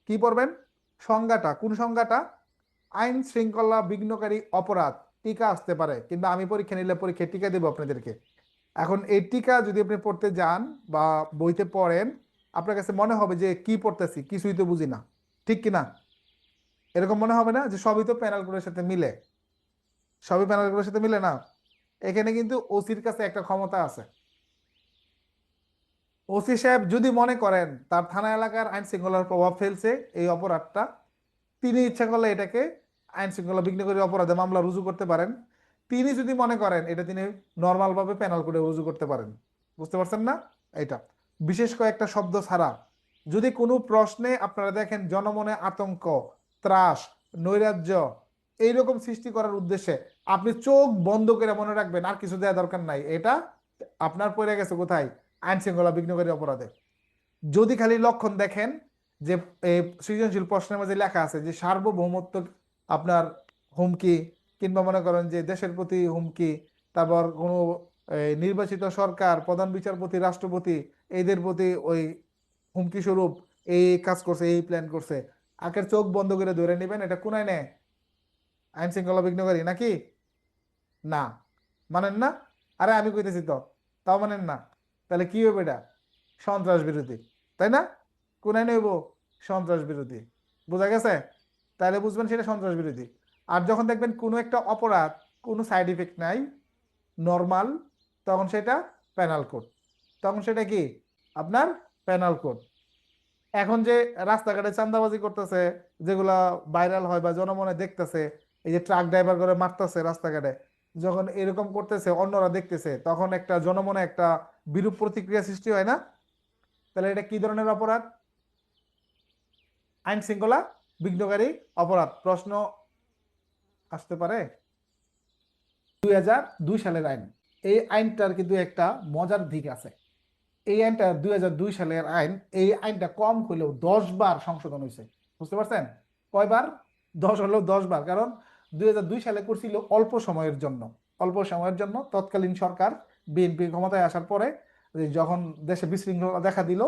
কি পড়বেন? সংজ্ঞাটা। কোন সংজ্ঞাটা? আইন শৃঙ্খলা বিঘ্নকারী অপরাধ। টিকা আসতে পারে, কিন্তু আমি পরীক্ষা নিলে পরীক্ষায় টিকা দেবো আপনাদেরকে। এখন এই টিকা যদি আপনি পড়তে যান বা বইতে পড়েন, আপনার কাছে মনে হবে যে কি পড়তেছি, কিছুই তো বুঝি না, ঠিক কিনা? এরকম মনে হবে না যে সবই তো প্যানেলগুলোর সাথে মিলে? সবই প্যানেলগুলোর সাথে মিলে না। এখানে কিন্তু ওসির কাছে একটা ক্ষমতা আছে। ওসি সাহেব যদি মনে করেন তার থানা এলাকার আইন শৃঙ্খলার প্রভাব ফেলছে এই অপরাধটা, তিনি ইচ্ছা করলে এটাকে আইন শৃঙ্খলা বিঘ্নকারী অপরাধে মামলা রুজু করতে পারেন। তিনি যদি মনে করেন এটা, তিনি নর্মাল ভাবে পেনাল করে রুজু করতে পারেন। বুঝতে পারছেন না? এটা বিশেষ কয়েকটা শব্দ ছাড়া যদি কোনো প্রশ্নে আপনারা দেখেন জনমনে আতঙ্ক, ত্রাস, নৈরাজ্য এইরকম সৃষ্টি করার উদ্দেশ্যে, আপনি চোখ বন্ধ করে মনে রাখবেন, আর কিছু দেওয়া দরকার নাই, এটা আপনার পড়ে গেছে কোথায়? আইন শৃঙ্খলা বিঘ্নকারী অপরাধে। যদি খালি লক্ষণ দেখেন যে এই সৃজনশীল প্রশ্নের মধ্যে লেখা আছে যে সার্বভৌমত্ব আপনার হুমকি, কিংবা মনে করেন যে দেশের প্রতি হুমকি, তারপর কোনো নির্বাচিত সরকার, প্রধান বিচারপতি, রাষ্ট্রপতি, এদের প্রতি ওই হুমকি স্বরূপ এই কাজ করছে, এই প্ল্যান করছে, আখের চোখ বন্ধ করে ধরে নেবেন এটা কোন আইনে? আইন শৃঙ্খলা বিঘ্নকারী নাকি? না, মানেন না? আরে আমি কইতেছি তো, তাও মানেন না? তাহলে কি হবে এটা? সন্ত্রাস বিরোধী, তাই না? কোন আইনে হইব? সন্ত্রাস বিরোধী। বোঝা গেছে? তাহলে বুঝবেন সেটা সন্ত্রাস বিরোধী। আর যখন দেখবেন কোনো একটা অপরাধ কোনো সাইড ইফেক্ট নাই, নর্মাল, তখন সেটা পেনাল কোড। তখন সেটা কি? আপনার পেনাল কোড। এখন যে রাস্তাঘাটে চাঁদাবাজি করতেছে, যেগুলা ভাইরাল হয় বা জনমনে দেখতেছে, এই যে ট্রাক ড্রাইভার করে মারতেছে রাস্তাঘাটে, যখন এরকম করতেছে অন্যরা দেখতেছে, তখন একটা জনমনে একটা বিরূপ প্রতিক্রিয়া সৃষ্টি হয় না? তাহলে এটা কি ধরনের অপরাধ? আইন শৃঙ্খলা বিঘ্নকারী অপরাধ। প্রশ্ন আসতে পারে। 2002 সালের আইন। এই আইনটার কিন্তু একটা মজার দিক আছে। এই আইনটা 2002 সালের আইন। এই আইনটা কম হলেও 10 বার সংশোধন হয়েছে। বুঝতে পারছেন? কয়বার? 10 হলেও 10 বার। কারণ 2002 সালে করছিল অল্প সময়ের জন্য। অল্প সময়ের জন্য তৎকালীন সরকার বিএনপি ক্ষমতায় আসার পরে যখন দেশে বিশৃঙ্খলা দেখা দিল,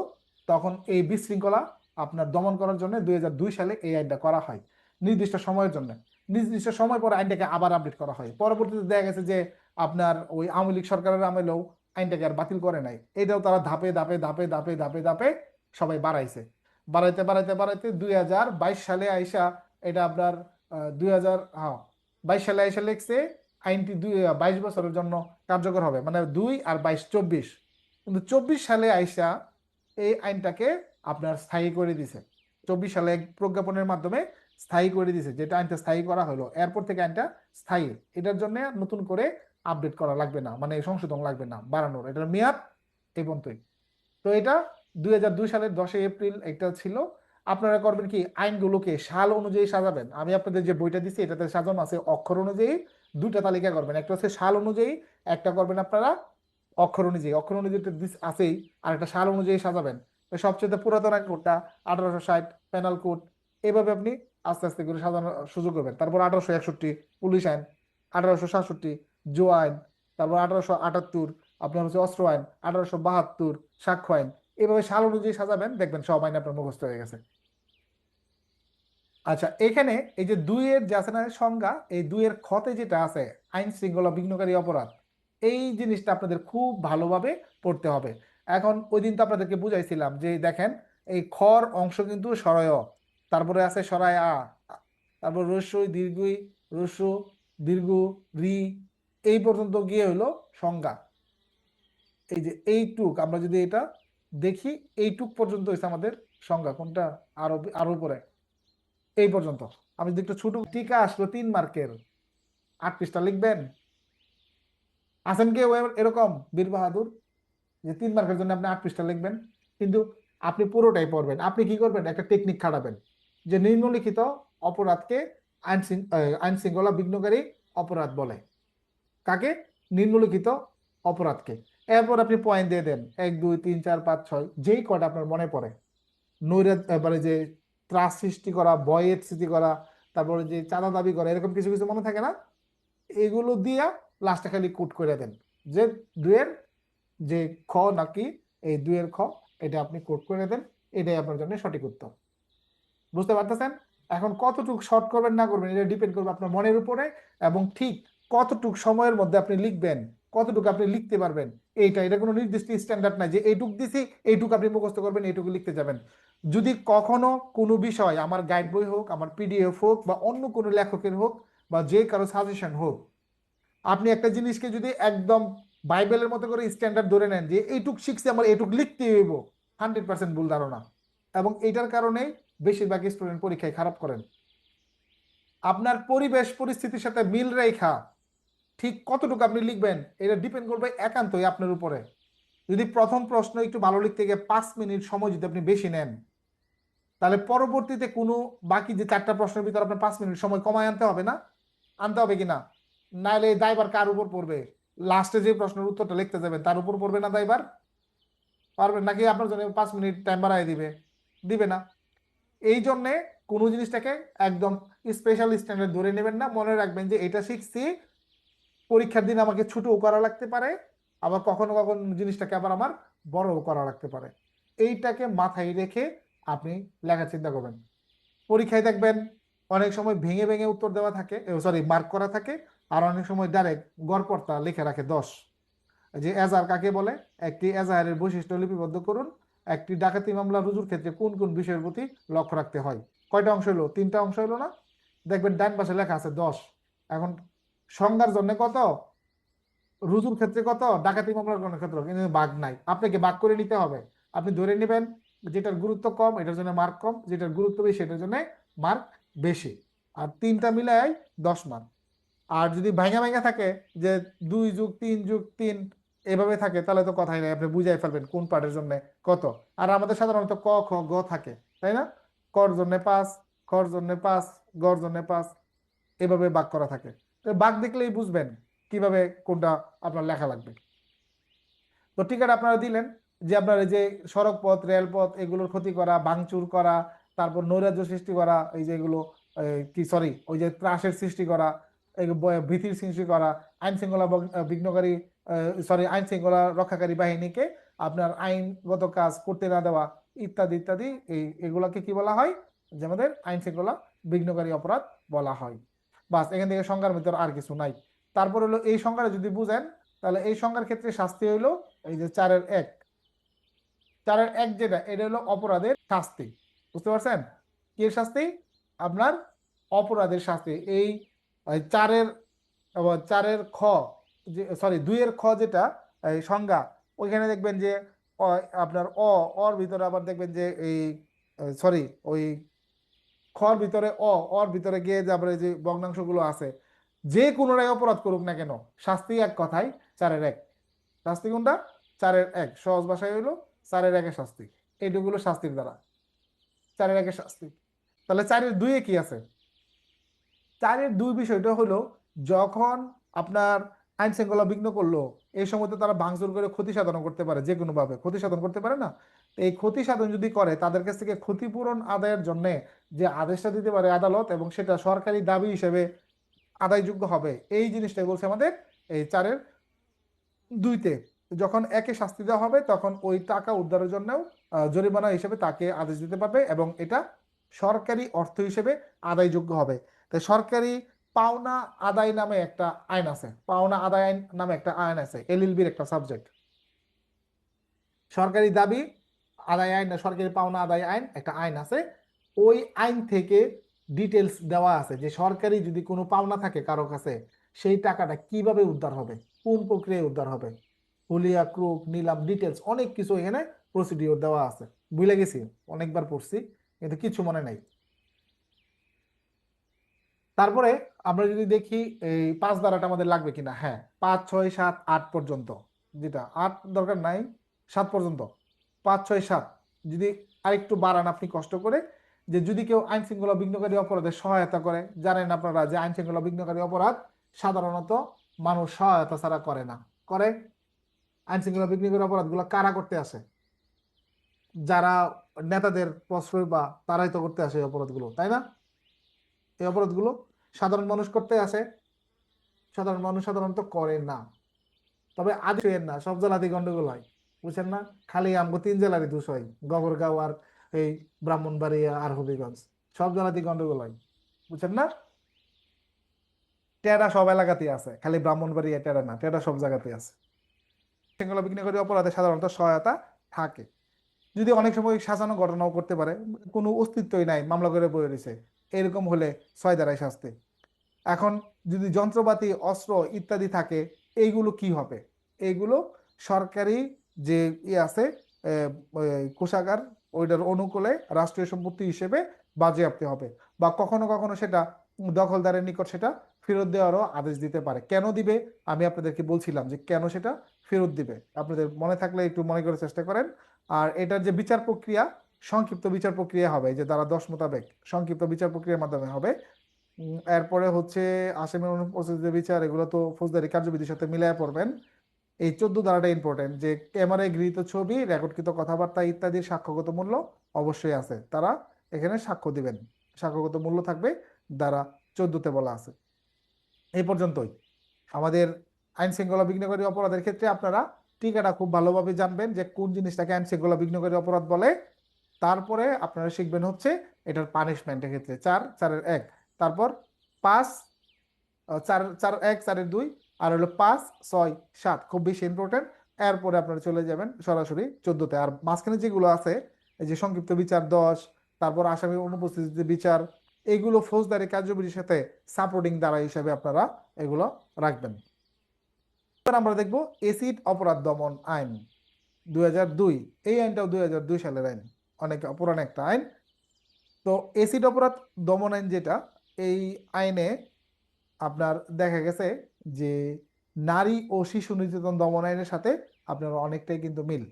তখন এই বিশৃঙ্খলা আপনার দমন করার জন্য 2002 সালে এই আইনটা করা হয়, নির্দিষ্ট সময়ের জন্য। নির্দিষ্ট সময় পরে আইনটাকে আবার আপডেট করা হয়। পরবর্তীতে দেখা গেছে যে আপনার ওই আওয়ামী লীগ সরকারের আমলেও আইনটাকে আর বাতিল করে নাই। এটাও তারা ধাপে ধাপে ধাপে ধাপে ধাপে ধাপে সবাই বাড়াইছে। বাড়াইতে বাড়াইতে বাড়াইতে 2022 সালে আইসা এটা আপনার 22 সালে আইসা লিখছে আইনটি 22 বছরের জন্য কার্যকর হবে, মানে 2 আর 22 24। কিন্তু 24 সালে আইসা এই আইনটাকে আপনার স্থায়ী করে দিছে। সালে এক প্রজ্ঞাপনের মাধ্যমে স্থায়ী করে দিয়েছে, যেটা আইনটা স্থায়ী করা হলো, এরপর থেকে আইনটা স্থায়ী। এটার জন্য নতুন করে আপডেট করা লাগবে না, মানে সংশোধন লাগবে না বাড়ানোর, এটার মেয়াদ এই পর্যন্তই। তো এটা 2002 সালের 10 এপ্রিল এটা ছিল। আপনারা করবেন কি, আইনগুলোকে সাল অনুযায়ী সাজাবেন। আমি আপনাদের যে বইটা দিচ্ছি এটাতে সাজানো আছে অক্ষর অনুযায়ী, দুইটা তালিকা করবেন, একটা হচ্ছে সাল অনুযায়ী, একটা করবেন আপনারা অক্ষর অনুযায়ী। অক্ষর অনুযায়ী তো আছেই, আর একটা সাল অনুযায়ী সাজাবেন। তো সবচেয়ে পুরাতন আইন কোডটা 1860 পেনাল কোড, এভাবে আপনি আস্তে আস্তে করে সাজানোর সুযোগ করবেন। তারপর 1861 পুলিশ আইন, 1867 জো আইন, তারপর 1878 আপনার হচ্ছে অস্ত্র আইন, 1872 সাক্ষ্য আইন। এভাবে সাল অনুযায়ী সাজাবেন, দেখবেন সব আইন আপনার মুখস্থ হয়ে গেছে। আচ্ছা, এখানে এই যে দুইয়ের যে আছে না সংজ্ঞা, এই দুইয়ের খতে যেটা আছে আইন শৃঙ্খলা বিঘ্নকারী অপরাধ, এই জিনিসটা আপনাদের খুব ভালোভাবে পড়তে হবে। এখন ওই দিন তো আপনাদেরকে বুঝাইছিলাম যে দেখেন এই খর অংশ কিন্তু সরয়, তারপরে আছে সরায় আ, তারপর রস্যই দীর্ঘই, রস্য দীর্ঘ রি, এই পর্যন্ত গিয়ে হলো সংজ্ঞা। এই যে এইটুক আমরা যদি এটা দেখি, এইটুক পর্যন্ত হয়েছে আমাদের সংজ্ঞা। কোনটা? আরো আরো উপরে এই পর্যন্ত। আমি যদি একটু ছোট টিকা আসলো 3 মার্কের, 8 পৃষ্ঠা লিখবেন? আছেন কেউ এরকম বীর বাহাদুর যে 3 মার্কের জন্য আপনি 8 পৃষ্ঠা লিখবেন? কিন্তু আপনি পুরোটাই পড়বেন। আপনি কি করবেন, একটা টেকনিক খাটাবেন যে নিম্নলিখিত অপরাধকে আইন শৃঙ্খলা বিঘ্নকারী অপরাধ বলে। কাকে? নিম্নলিখিত অপরাধকে। এরপর আপনি পয়েন্ট দিয়ে দেন 1 2 3 4 5 6, যেই কটা আপনার মনে পড়ে। নৈরাত মানে যে ত্রাস সৃষ্টি করা, ভয়ের সৃষ্টি করা, তারপরে যে চাঁদা দাবি করা, এরকম কিছু কিছু মনে থাকে না, এগুলো দিয়া লাস্টে খালি কোট করে দেন যে দুয়ের যে খ নাকি এই দুয়ের খ, এটা আপনি কোট করে দেন। এটাই আপনার জন্য সঠিক উত্তর। বুঝতে পারতেছেন? এখন কতটুকু শর্ট করবেন না করবেন এটা ডিপেন্ড করবে আপনার মনের উপরে, এবং ঠিক কতটুকু সময়ের মধ্যে আপনি লিখবেন, কতটুকু আপনি লিখতে পারবেন। এটা কোনো নির্দিষ্ট স্ট্যান্ডার্ড নাই যে এইটুক দিছি এইটুকু আপনি মুখস্থ করবেন, এইটুকু লিখতে যাবেন। যদি কখনো কোনো বিষয়, আমার গাইড বই হোক, আমার পিডিএফ হোক, বা অন্য কোনো লেখকের হোক, বা যে কারো সাজেশন হোক, আপনি একটা জিনিসকে যদি একদম বাইবেলের মতো করে স্ট্যান্ডার্ড ধরে নেন যে এইটুক শিখছি আমার এইটুক লিখতে হইব, 100% ভুল ধারণা। এবং এটার কারণেই বেশিরভাগ স্টুডেন্ট পরীক্ষায় খারাপ করেন। আপনার পরিবেশ পরিস্থিতির সাথে মিল রেখা ঠিক কতটুকু আপনি লিখবেন এটা ডিপেন্ড করবে একান্তই আপনার উপরে। যদি প্রথম প্রশ্ন একটু ভালো লিখতে গিয়ে 5 মিনিট সময় যদি আপনি বেশি নেন, তাহলে পরবর্তীতে কোনো বাকি যে 4টা প্রশ্নের ভিতরে আপনার 5 মিনিট সময় কমায় আনতে হবে না? আনতে হবে কিনা? নাহলে এই দায়ভার কার উপর পড়বে? লাস্টে যে প্রশ্নের উত্তরটা লিখতে যাবেন তার উপর পড়বে না দায়ভার? পারবেন নাকি আপনার জন্য 5 মিনিট টাইম বাড়ায় দিবে? দিবে না। এই জন্যে কোনো জিনিসটাকে একদম স্পেশাল স্ট্যান্ডার্ড ধরে নেবেন না। মনে রাখবেন যে এটা শিখছি, পরীক্ষার দিন আমাকে ছোটও করা লাগতে পারে, আবার কখনো কখনো জিনিসটাকে আবার আমার বড়ও করা লাগতে পারে। এইটাকে মাথায় রেখে আপনি লেখার চিন্তা করবেন। পরীক্ষায় দেখবেন অনেক সময় ভেঙে ভেঙে উত্তর দেওয়া থাকে, সরি মার্ক করা থাকে, আর অনেক সময় ডাইরেক্ট গড়পড়তা লিখে রাখে 10। যে এজাহার কাকে বলে, একটি এজাহারের বৈশিষ্ট্য লিপিবদ্ধ করুন, একটি ডাকাতি মামলা রুজুর ক্ষেত্রে কোন কোন বিষয়ের প্রতি লক্ষ্য রাখতে হয়। কয়টা অংশ হলো? 3টা অংশ হলো না? দেখবেন ডান পাশে লেখা আছে 10। এখন সংজ্ঞার জন্য কত, রুজুর ক্ষেত্রে কত, ডাকাতি মামলার কোন ক্ষেত্রে, কিন্তু ভাগ নাই, আপনাকে ভাগ করে নিতে হবে। আপনি ধরে নেবেন যেটার গুরুত্ব কম এটার জন্য মার্ক কম, যেটার গুরুত্ব বেশি এটার জন্য মার্ক বেশি, আর 3টা মিলাই 10 মার্ক। আর যদি ভাঙা ভাঙা থাকে যে 2 যোগ 3 যোগ 3 এভাবে থাকে, তাহলে তো কথাই নাই, আপনি বুঝাই ফেলবেন কোন পার্টের জন্য কত। আর আমাদের সাধারণত ক খ গ থাকে, তাই না? কর জন্য 5, খর জন্য 5, গর জন্য 5, এভাবে ভাগ করা থাকে। তো ভাগ দেখলেই বুঝবেন কিভাবে কোনটা আপনার লেখা লাগবে। তো টিকিট আপনারা দিলেন যে আপনার এই যে সড়ক পথ, রেলপথ এগুলোর ক্ষতি করা, ভাঙচুর করা, তারপর নৈরাজ্য সৃষ্টি করা, এই যে এগুলো কি সরি ওই যে ত্রাসের সৃষ্টি করা, ভীতির সৃষ্টি করা, আইন শৃঙ্খলা বিঘ্নকারী সরি আইন শৃঙ্খলা রক্ষাকারী বাহিনীকে আপনার আইনগত কাজ করতে না দেওয়া, ইত্যাদি ইত্যাদি, এগুলাকে কি বলা হয়? যে আমাদের আইন শৃঙ্খলা বিঘ্নকারী অপরাধ বলা হয়। বাস, এখান থেকে সংজ্ঞার ভিতর আর কিছু নাই। তারপর হলো এই সংজ্ঞাটা যদি বুঝেন, তাহলে এই সংজ্ঞার ক্ষেত্রে শাস্তি হইলো এই যে 4-এর 1, 4-এর 1 যেটা, এটা হলো অপরাধের শাস্তি। বুঝতে পারছেন? কি এর শাস্তি? আপনার অপরাধের শাস্তি। এই 4-এর খ, যে সরি 2-এর খ যেটা সংজ্ঞা, ওইখানে দেখবেন যে আপনার অর ভিতরে আবার দেখবেন যে এই সরি, ওই খর ভিতরে অর ভিতরে গিয়ে যে আবার এই যে ভগ্নাংশগুলো আছে, যে কোনোটাই অপরাধ করুক না কেন, শাস্তি এক কথায় 4-এর 1। শাস্তি কোনটা? 4-এর 1, সহজ ভাষায় হইলো 4-এর 1-এর শাস্তি। এইটুকুলো শাস্তির দ্বারা 4-এর 1-এর শাস্তি। তাহলে 4-এর 2-এ কি আছে? 4-এর 2 বিষয়টা হলো যখন আপনার আইন শৃঙ্খলা বিঘ্ন করলো, এই সময় তো তারা ভাঙচুর করে ক্ষতি সাধন করতে পারে, যে কোনো ভাবে ক্ষতি সাধন করতে পারে না? তো এই ক্ষতি সাধন যদি করে, তাদের কাছ থেকে ক্ষতিপূরণ আদায়ের জন্য যে আদেশটা দিতে পারে আদালত, এবং সেটা সরকারি দাবি হিসেবে আদায়যোগ্য হবে, এই জিনিসটাই বলছে আমাদের এই 4-এর 2-তে। যখন একে শাস্তি দেওয়া হবে, তখন ওই টাকা উদ্ধারের জন্য জরিমানা হিসেবে তাকে আদেশ দিতে পারবে, এবং এটা সরকারি অর্থ হিসেবে আদায়যোগ্য হবে। তাই সরকারি পাওনা আদায় নামে একটা আইন আছে, পাওনা আদায় আইন নামে একটা আইন আছে, এলএলবির একটা সাবজেক্ট। সরকারি দাবি আদায় আইন, সরকারি পাওনা আদায় আইন একটা আইন আছে। ওই আইন থেকে ডিটেলস দেওয়া আছে যে সরকারি যদি কোনো পাওনা থাকে কারো কাছে, সেই টাকাটা কিভাবে উদ্ধার হবে, কোন প্রক্রিয়ায় উদ্ধার হবে, হুলিয়া ক্রুক নিলাম, ডিটেলস অনেক কিছু এখানে প্রসিডিওর দেওয়া আছে। ভুলে গেছি, অনেকবার পড়ছি কিন্তু কিছু মনে নাই। তারপরে আমরা যদি দেখি এই 5 ধারাটা আমাদের লাগবে কিনা, হ্যাঁ 5, 6, 7, 8 পর্যন্ত, যেটা 8 দরকার নাই, 7 পর্যন্ত, 5, 6, 7 যদি আরেকটু বাড়ান আপনি কষ্ট করে, যে যদি কেউ আইন শৃঙ্খলা বিঘ্নকারী অপরাধে সহায়তা করে, জানেন আপনারা যে আইন শৃঙ্খলা বিঘ্নকারী অপরাধ সাধারণত মানুষ সহায়তা ছাড়া করে না, করে? আইন শৃঙ্খলা বিঘ্নকারী অপরাধগুলো কারা করতে আসে? যারা নেতাদের প্রশ্রয় বা তারাই তো করতে আসে এই অপরাধগুলো, তাই না? এই অপরাধগুলো সাধারণ মানুষ করতে আসে, সাধারণ মানুষ সাধারণত করে না। তবে আজ না, সব জেলাতেই গন্ডগোল হয়, বুঝছেন না? খালি আমগো 3 জেলারই দোষ হয়, গগরগাঁও আর এই ব্রাহ্মণবাড়িয়া আর হবিগঞ্জ, সব জেলাতেই গন্ডগোল হয়, বুঝছেন না? টেরা সব এলাকাতেই আছে, খালি ব্রাহ্মণবাড়িয়া টেরা না, টেরা সব জায়গাতেই আছে। শৃঙ্খলা বিঘ্নকারী অপরাধে সাধারণত সহায়তা থাকে, যদি অনেক সময় সাজানো ঘটনাও করতে পারে, কোনো অস্তিত্বই নাই, মামলা করে বয়ে রয়েছে, এরকম হলে 6 ধারায় শাস্তি। এখন যদি যন্ত্রপাতি, অস্ত্র ইত্যাদি থাকে, এইগুলো কি হবে? এইগুলো সরকারি যে আছে কোষাগার, ওইটার অনুকূলে রাষ্ট্রীয় সম্পত্তি হিসেবে বাজেয়াপ্তি হবে, বা কখনো কখনো সেটা দখলদারের নিকট সেটা ফেরত দেওয়ারও আদেশ দিতে পারে। কেন দিবে আমি আপনাদেরকে বলছিলাম, যে কেন সেটা ফেরত দিবে, আপনাদের মনে থাকলে একটু মনে করার চেষ্টা করেন। আর এটার যে বিচার প্রক্রিয়া, সংক্ষিপ্ত বিচার প্রক্রিয়া হবে, যে ধারা 10 মোতাবেক সংক্ষিপ্ত বিচার প্রক্রিয়ার মাধ্যমে হবে। এরপরে হচ্ছে আসামি অনুপস্থিত যে বিচার, এগুলো তো ফৌজদারি কার্যবিধির সাথে মিলায় পড়বেন। এই 14 ধারাটা ইম্পর্টেন্ট, যে ক্যামেরায় গৃহীত ছবি, রেকর্ডকৃত কথাবার্তা ইত্যাদির সাক্ষ্যগত মূল্য অবশ্যই আছে, তারা এখানে সাক্ষ্য দিবেন, সাক্ষ্যগত মূল্য থাকবে, ধারা 14তে বলা আছে। এই পর্যন্তই আমাদের আইন শৃঙ্খলা বিঘ্নকারী অপরাধের ক্ষেত্রে আপনারা টিকাটা খুব ভালোভাবে জানবেন, যে কোন জিনিসটাকে আইন শৃঙ্খলা বিঘ্নকারী অপরাধ বলে। তারপরে আপনারা শিখবেন হচ্ছে এটার পানিশমেন্টের ক্ষেত্রে 4-4-1, তারপর 5, 4-4-1, 4-2, আর হলো 5, 6, 7 খুব বেশি ইম্পর্টেন্ট। এরপরে আপনারা চলে যাবেন সরাসরি 14তে। আর মাঝখানে যেগুলো আছে, এই যে সংক্ষিপ্ত বিচার 10, তারপর আসামি অনুপস্থিতিতে বিচার, এইগুলো ফৌজদারি কার্যবিধির সাথে সাপোর্টিং ধারা হিসেবে আপনারা এগুলো রাখবেন। এবার আমরা দেখবো এসিড অপরাধ দমন আইন 2002। এই আইনটাও 2002 সালের আইন, অনেক পুরানো একটা আইন। তো এসিড অপরাধ দমন আইন যেটা, এই আইনে আপনার দেখা গেছে যে নারী ও শিশু নির্যাতন দমন আইনের সাথে আপনার অনেকটাই কিন্তু মিল,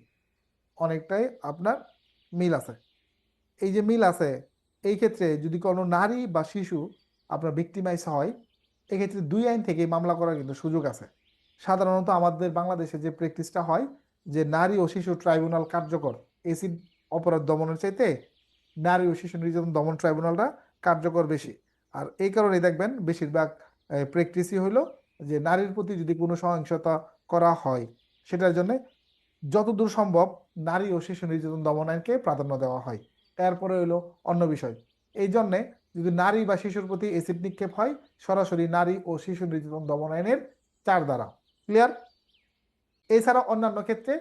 অনেকটাই আপনার মিল আছে। এই যে মিল আছে, এই ক্ষেত্রে যদি কোনো নারী বা শিশু আপনার ভিক্টিমাইজ হয়, এক্ষেত্রে 2 আইন থেকে মামলা করার কিন্তু সুযোগ আছে। সাধারণত আমাদের বাংলাদেশে যে প্র্যাকটিসটা হয়, যে নারী ও শিশু ট্রাইব্যুনাল কার্যকর, এসিড অপরাধ দমনের চাইতে নারী ও শিশু নির্যাতন দমন ট্রাইব্যুনালটা কার্যকর বেশি। আর এই কারণে দেখবেন বেশিরভাগ প্র্যাকটিসই হলো যে নারীর প্রতি যদি কোনো সহিংসতা করা হয়, সেটার জন্য যতদূর সম্ভব নারী ও শিশু নির্যাতন দমন আইনকে প্রাধান্য দেওয়া হয়। এরপরে হলো অন্য বিষয়, এই জন্যে যদি নারী বা শিশুর প্রতি এসিড নিক্ষেপ হয়, সরাসরি নারী ও শিশু নির্যাতন দমন আইনের 4 ধারা। ক্লিয়ার? এছাড়া অন্যান্য ক্ষেত্রে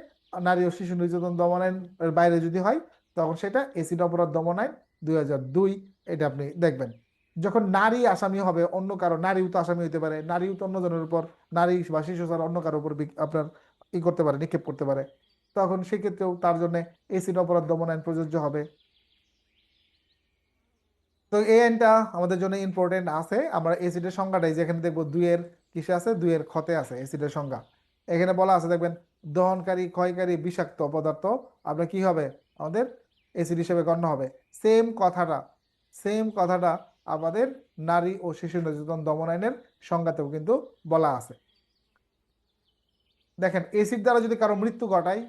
নারী ও শিশু নির্যাতন দমন আইনের বাইরে যদি হয়, তখন সেটা এসিড অপরাধ দমন আইন 2002, এটা আপনি দেখবেন। যখন নারী আসামি হবে, অন্য কারো, নারীও তো আসামি হইতে পারে, নারীও তো অন্যজনের উপর, নারী বা শিশু ছাড়া অন্য কারোর উপর আপনার করতে পারে, নিক্ষেপ করতে পারে, তখন সেক্ষেত্রেও তার জন্য এসিড অপরাধ দমন আইন প্রযোজ্য হবে। তো এই আইনটা আমাদের জন্য ইম্পর্টেন্ট আছে। আমরা এসিডের সংজ্ঞাটাই যেখানে দেখবো দুইয়ের কিসে আছে, দুইয়ের ক্ষতে আছে এসিডের সংজ্ঞা। এখানে বলা আছে দেখবেন দহনকারী ক্ষয়কারী বিষাক্ত পদার্থ আপনার কি হবে, আমাদের এসিড হিসেবে গণ্য হবে। সেম কথাটা আমাদের নারী ও শিশু নির্যাতন দমন আইনের সংজ্ঞাতেও কিন্তু বলা আছে। দেখেন এসিড দ্বারা যদি কারো মৃত্যু ঘটায়,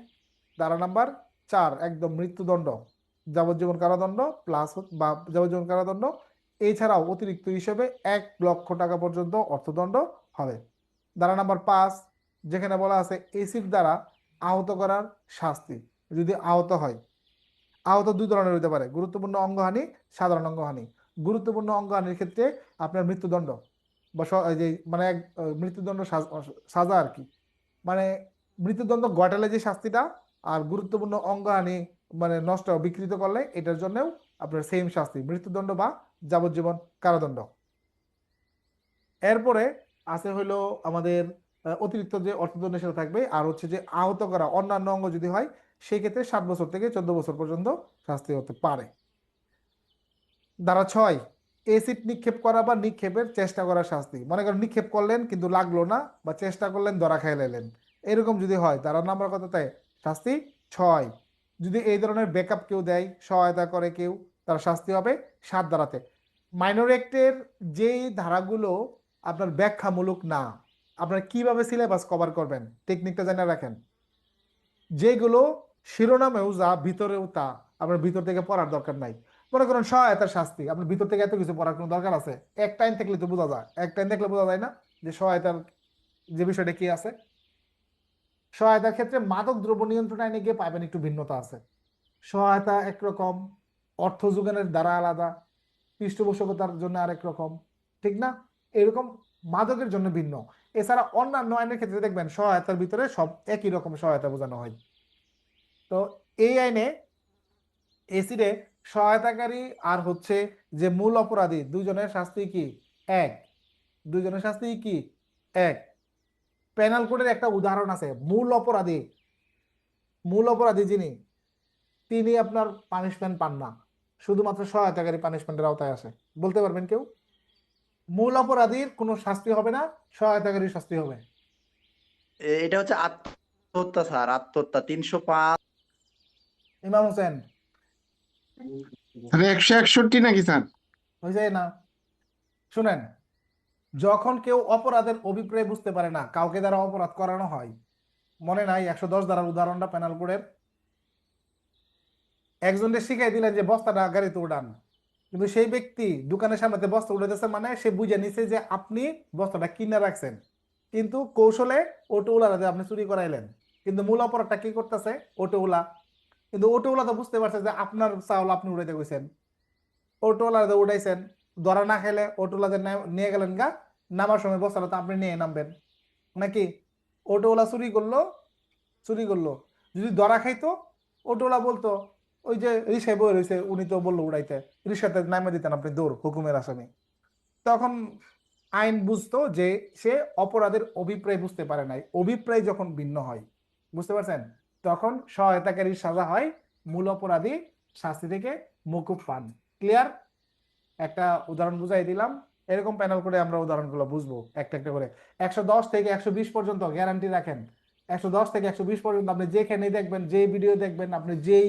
ধারা নাম্বার 4 একদম মৃত্যুদণ্ড, যাবজ্জীবন কারাদণ্ড প্লাস বা যাবজ্জীবন কারাদণ্ড, এছাড়াও অতিরিক্ত হিসেবে 1 লক্ষ টাকা পর্যন্ত অর্থদণ্ড হবে। ধারা নাম্বার 5 যেখানে বলা আছে এসিড দ্বারা আহত করার শাস্তি, যদি আহত হয়, আহত দুই ধরনের হতে পারে, গুরুত্বপূর্ণ অঙ্গহানি, সাধারণ অঙ্গহানি। গুরুত্বপূর্ণ অঙ্গহানির ক্ষেত্রে আপনার মৃত্যুদণ্ড বা এই যে মানে মৃত্যুদণ্ড সাজা আর কি, মানে মৃত্যুদণ্ড ঘটালে যে শাস্তিটা, আর গুরুত্বপূর্ণ অঙ্গহানি মানে নষ্ট বিকৃত করলে এটার জন্যও আপনার সেম শাস্তি, মৃত্যুদণ্ড বা যাবজ্জীবন কারাদণ্ড। এরপরে আছে হলো আমাদের অতিরিক্ত যে অর্থদণ্ড সেটা থাকবে, আর হচ্ছে যে আহত করা অন্যান্য অঙ্গ যদি হয় সেই ক্ষেত্রে 7 বছর থেকে 14 বছর পর্যন্ত শাস্তি হতে পারে। ধারা 6 এসিড নিক্ষেপ করা বা নিক্ষেপের চেষ্টা করার শাস্তি, মনে করেন নিক্ষেপ করলেন কিন্তু লাগলো না, বা চেষ্টা করলেন ধরা খেয়ে নিলেন, এরকম যদি হয় ধারা নাম্বার কততে, শাস্তি 6। যদি এই ধরনের ব্যাকআপ কেউ দেয়, সহায়তা করে কেউ, তার শাস্তি হবে 7 ধারাতে। মাইনর অ্যাক্টের যেই ধারাগুলো আপনার ব্যাখ্যামূলক না, আপনার কিভাবে সিলেবাস কভার করবেন টেকনিকটা জানা রাখেন। যেগুলো শিরোনামেও যা ভিতরেও তা, আপনার ভিতর থেকে পড়ার দরকার নাই। মনে করেন সহায়তার শাস্তি, আপনার ভিতর থেকে এত কিছু পড়ার কোনো দরকার আছে? এক টাইম থাকলে তো বোঝা যায়, এক টাইম দেখলে বোঝা যায় না যে সহায়তার যে বিষয়টা কি আছে। সহায়তার ক্ষেত্রে মাদক দ্রব্য নিয়ন্ত্রণ আইনে গিয়ে পাবেন একটু ভিন্নতা আছে। সহায়তা একরকম, অর্থ যোগানের দ্বারা আলাদা, পৃষ্ঠপোষকতার জন্য আরেক রকম, ঠিক না? এরকম মাদকের জন্য ভিন্ন। এছাড়া অন্যান্য আইনের ক্ষেত্রে দেখবেন সহায়তার ভিতরে সব একই রকম সহায়তা বোঝানো হয়। তো এই আইনে এসিডে সহায়তাকারী আর হচ্ছে যে মূল অপরাধী দুজনের শাস্তি কি এক, দুজনের শাস্তি কি এক। পেনাল কোডের একটা উদাহরণ আছে, মূল অপরাধী যিনি, তিনি আপনার পানিশমেন্ট পান না, শুধুমাত্র সহায়তাকারী পানিশমেন্টের আওতায় আসে। বলতে পারবেন কেউ? মূল অপরাধীর কোনো শাস্তি হবে না, সহায়তাকারীর শাস্তি হবে। এটা হচ্ছে আত্মহত্যা স্যার, আত্মহত্যা 305। ইমাম হোসেন স্যার 161 নাকি স্যার? হয়ে যায় না? শুনেন, যখন কেউ অপরাধের অভিপ্রায় বুঝতে পারে না, কাউকে দ্বারা অপরাধ করানো হয়, মনে নাই 110 ধারার উদাহরণটা পেনাল কোডের, একজনকে শিখাই দিলেন যে বস্তাটা গাড়িতে উঠান, কিন্তু সেই ব্যক্তি দোকানের সামনে বস্তা উঠাইতেছে, মানে সে বুঝে নিছে যে আপনি বস্তাটা কিনে রাখছেন, কিন্তু কৌশলে অটোওয়ালাতে আপনি চুরি করাইলেন। কিন্তু মূল অপরাধটা কি করতেছে? অটোওয়ালা। কিন্তু অটোওয়ালা তো বুঝতে পারছে যে আপনার চাউল আপনি উঠাইতে গেছেন, অটোওয়ালাতে উঠাইছেন, ধরা না খেলে অটোওয়ালাতে নিয়ে গেলেন গা, নামার সময় বস্তাটা তো আপনি নিয়ে নামবেন নাকি? অটোওয়ালা চুরি করলো, যদি ধরা খাইতো অটোওয়ালা বলতো ওই যে রিক্সায় বয়ে রয়েছে উনি তো বললো উড়াইতে, রিক্সাতে নামে দিতেন আপনি দৌড় হুকুমের আসামি। তখন আইন বুঝতো যে সে অপরাধের অভিপ্রায় বুঝতে পারে নাই, অভিপ্রায় যখন ভিন্ন হয়, বুঝতে পারছেন, তখন সহায়তাকারীর সাজা হয়, মূল অপরাধী শাস্তি থেকে মকুব পান। ক্লিয়ার? একটা উদাহরণ বুঝাই দিলাম, এরকম প্যানেল করে আমরা উদাহরণগুলো বুঝবো একটা একটা করে। 110 থেকে 120 পর্যন্ত গ্যারান্টি রাখেন, 110 থেকে 120 পর্যন্ত আপনি যেখানে দেখবেন, যে ভিডিও দেখবেন, আপনি যেই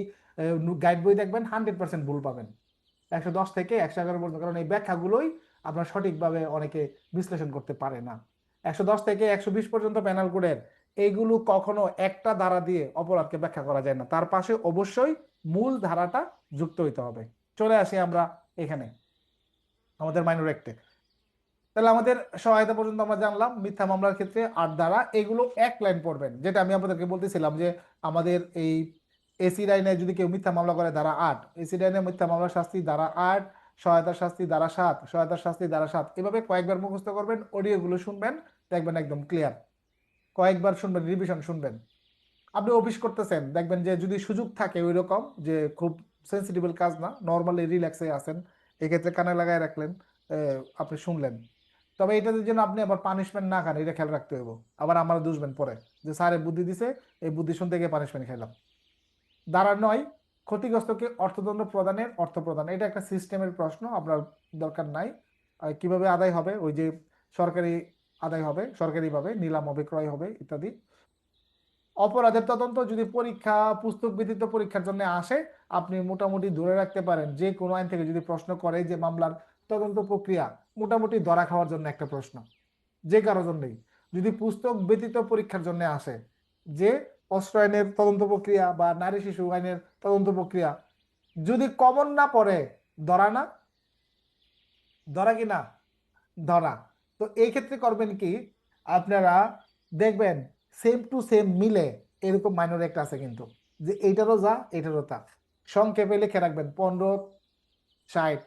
গাইড বই দেখবেন 100% ভুল পাবেন 110 থেকে 111 পর্যন্ত, কারণ এই ব্যাখ্যাগুলোই আপনার সঠিকভাবে অনেকে বিশ্লেষণ করতে পারে না। 110 থেকে 120 পর্যন্ত প্যানেল কোডের এইগুলো কখনো একটা ধারা দিয়ে অপরাধকে ব্যাখ্যা করা যায় না, তার পাশে অবশ্যই মূল ধারাটা যুক্ত হইতে হবে। চলে আসি আমরা এখানে আমাদের মাইনর অ্যাক্টে। তাহলে আমাদের সহায়তা পর্যন্ত আমরা জানলাম, মিথ্যা মামলার ক্ষেত্রে 8 ধারা, এগুলো এক লাইন পড়বেন, যেটা আমি আপনাদেরকে বলতেছিলাম যে আমাদের এই এসিড আইনে যদি কেউ মিথ্যা মামলা করে ধারা 8, এসিড আইনে মিথ্যা মামলার শাস্তি ধারা 8, সহায়তার শাস্তি ধারা 7, সহায়তার শাস্তি ধারা 7, এভাবে কয়েকবার মুখস্থ করবেন, অডিওগুলো শুনবেন, দেখবেন একদম ক্লিয়ার। কয়েকবার শুনবেন, রিভিশন শুনবেন। আপনি অফিস করতেছেন, দেখবেন যে যদি সুযোগ থাকে ওই রকম যে খুব সেন্সিটিভ কাজ না, নর্মালি রিল্যাক্সে আছেন, এক্ষেত্রে কানে লাগাই রাখলেন, আপনি শুনলেন। তবে এটার জন্য আপনি আবার পানিশমেন্ট না খান, এটা খেয়াল রাখতে হইব। আবার আমার দুষবেন পরে যে স্যারে বুদ্ধি দিছে, এই বুদ্ধি শুনতে গিয়ে পানিশমেন্ট খাইলাম। ধারা 9 ক্ষতিগ্রস্তকে অর্থদণ্ড প্রদানের অর্থ প্রদান, এটা একটা সিস্টেমের প্রশ্ন, আপনার দরকার নাই। কিভাবে আদায় হবে, ওই যে সরকারি আদায় হবে, সরকারিভাবে নিলাম হবে, ক্রয় হবে ইত্যাদি। অপরাধের তদন্ত যদি পরীক্ষা পুস্তক ব্যতীত পরীক্ষার জন্য আসে, আপনি মোটামুটি ধরে রাখতে পারেন যে কোনো আইন থেকে যদি প্রশ্ন করে যে মামলার তদন্ত প্রক্রিয়া, মোটামুটি ধরা খাওয়ার জন্য একটা প্রশ্ন, যে কারোর জন্যই। যদি পুস্তক ব্যতীত পরীক্ষার জন্য আসে, যে অস্ত্র আইনের তদন্ত প্রক্রিয়া বা নারী শিশু আইনের তদন্ত প্রক্রিয়া, যদি কমন না পড়ে, ধরা না, ধরা কি না, ধরা। তো এই ক্ষেত্রে করবেন কি, আপনারা দেখবেন সেম টু সেম মিলে এরকম মাইনর একটা আছে কিন্তু, যে এইটারও যা এটারও তা, সংক্ষেপে লিখে রাখবেন 15-60,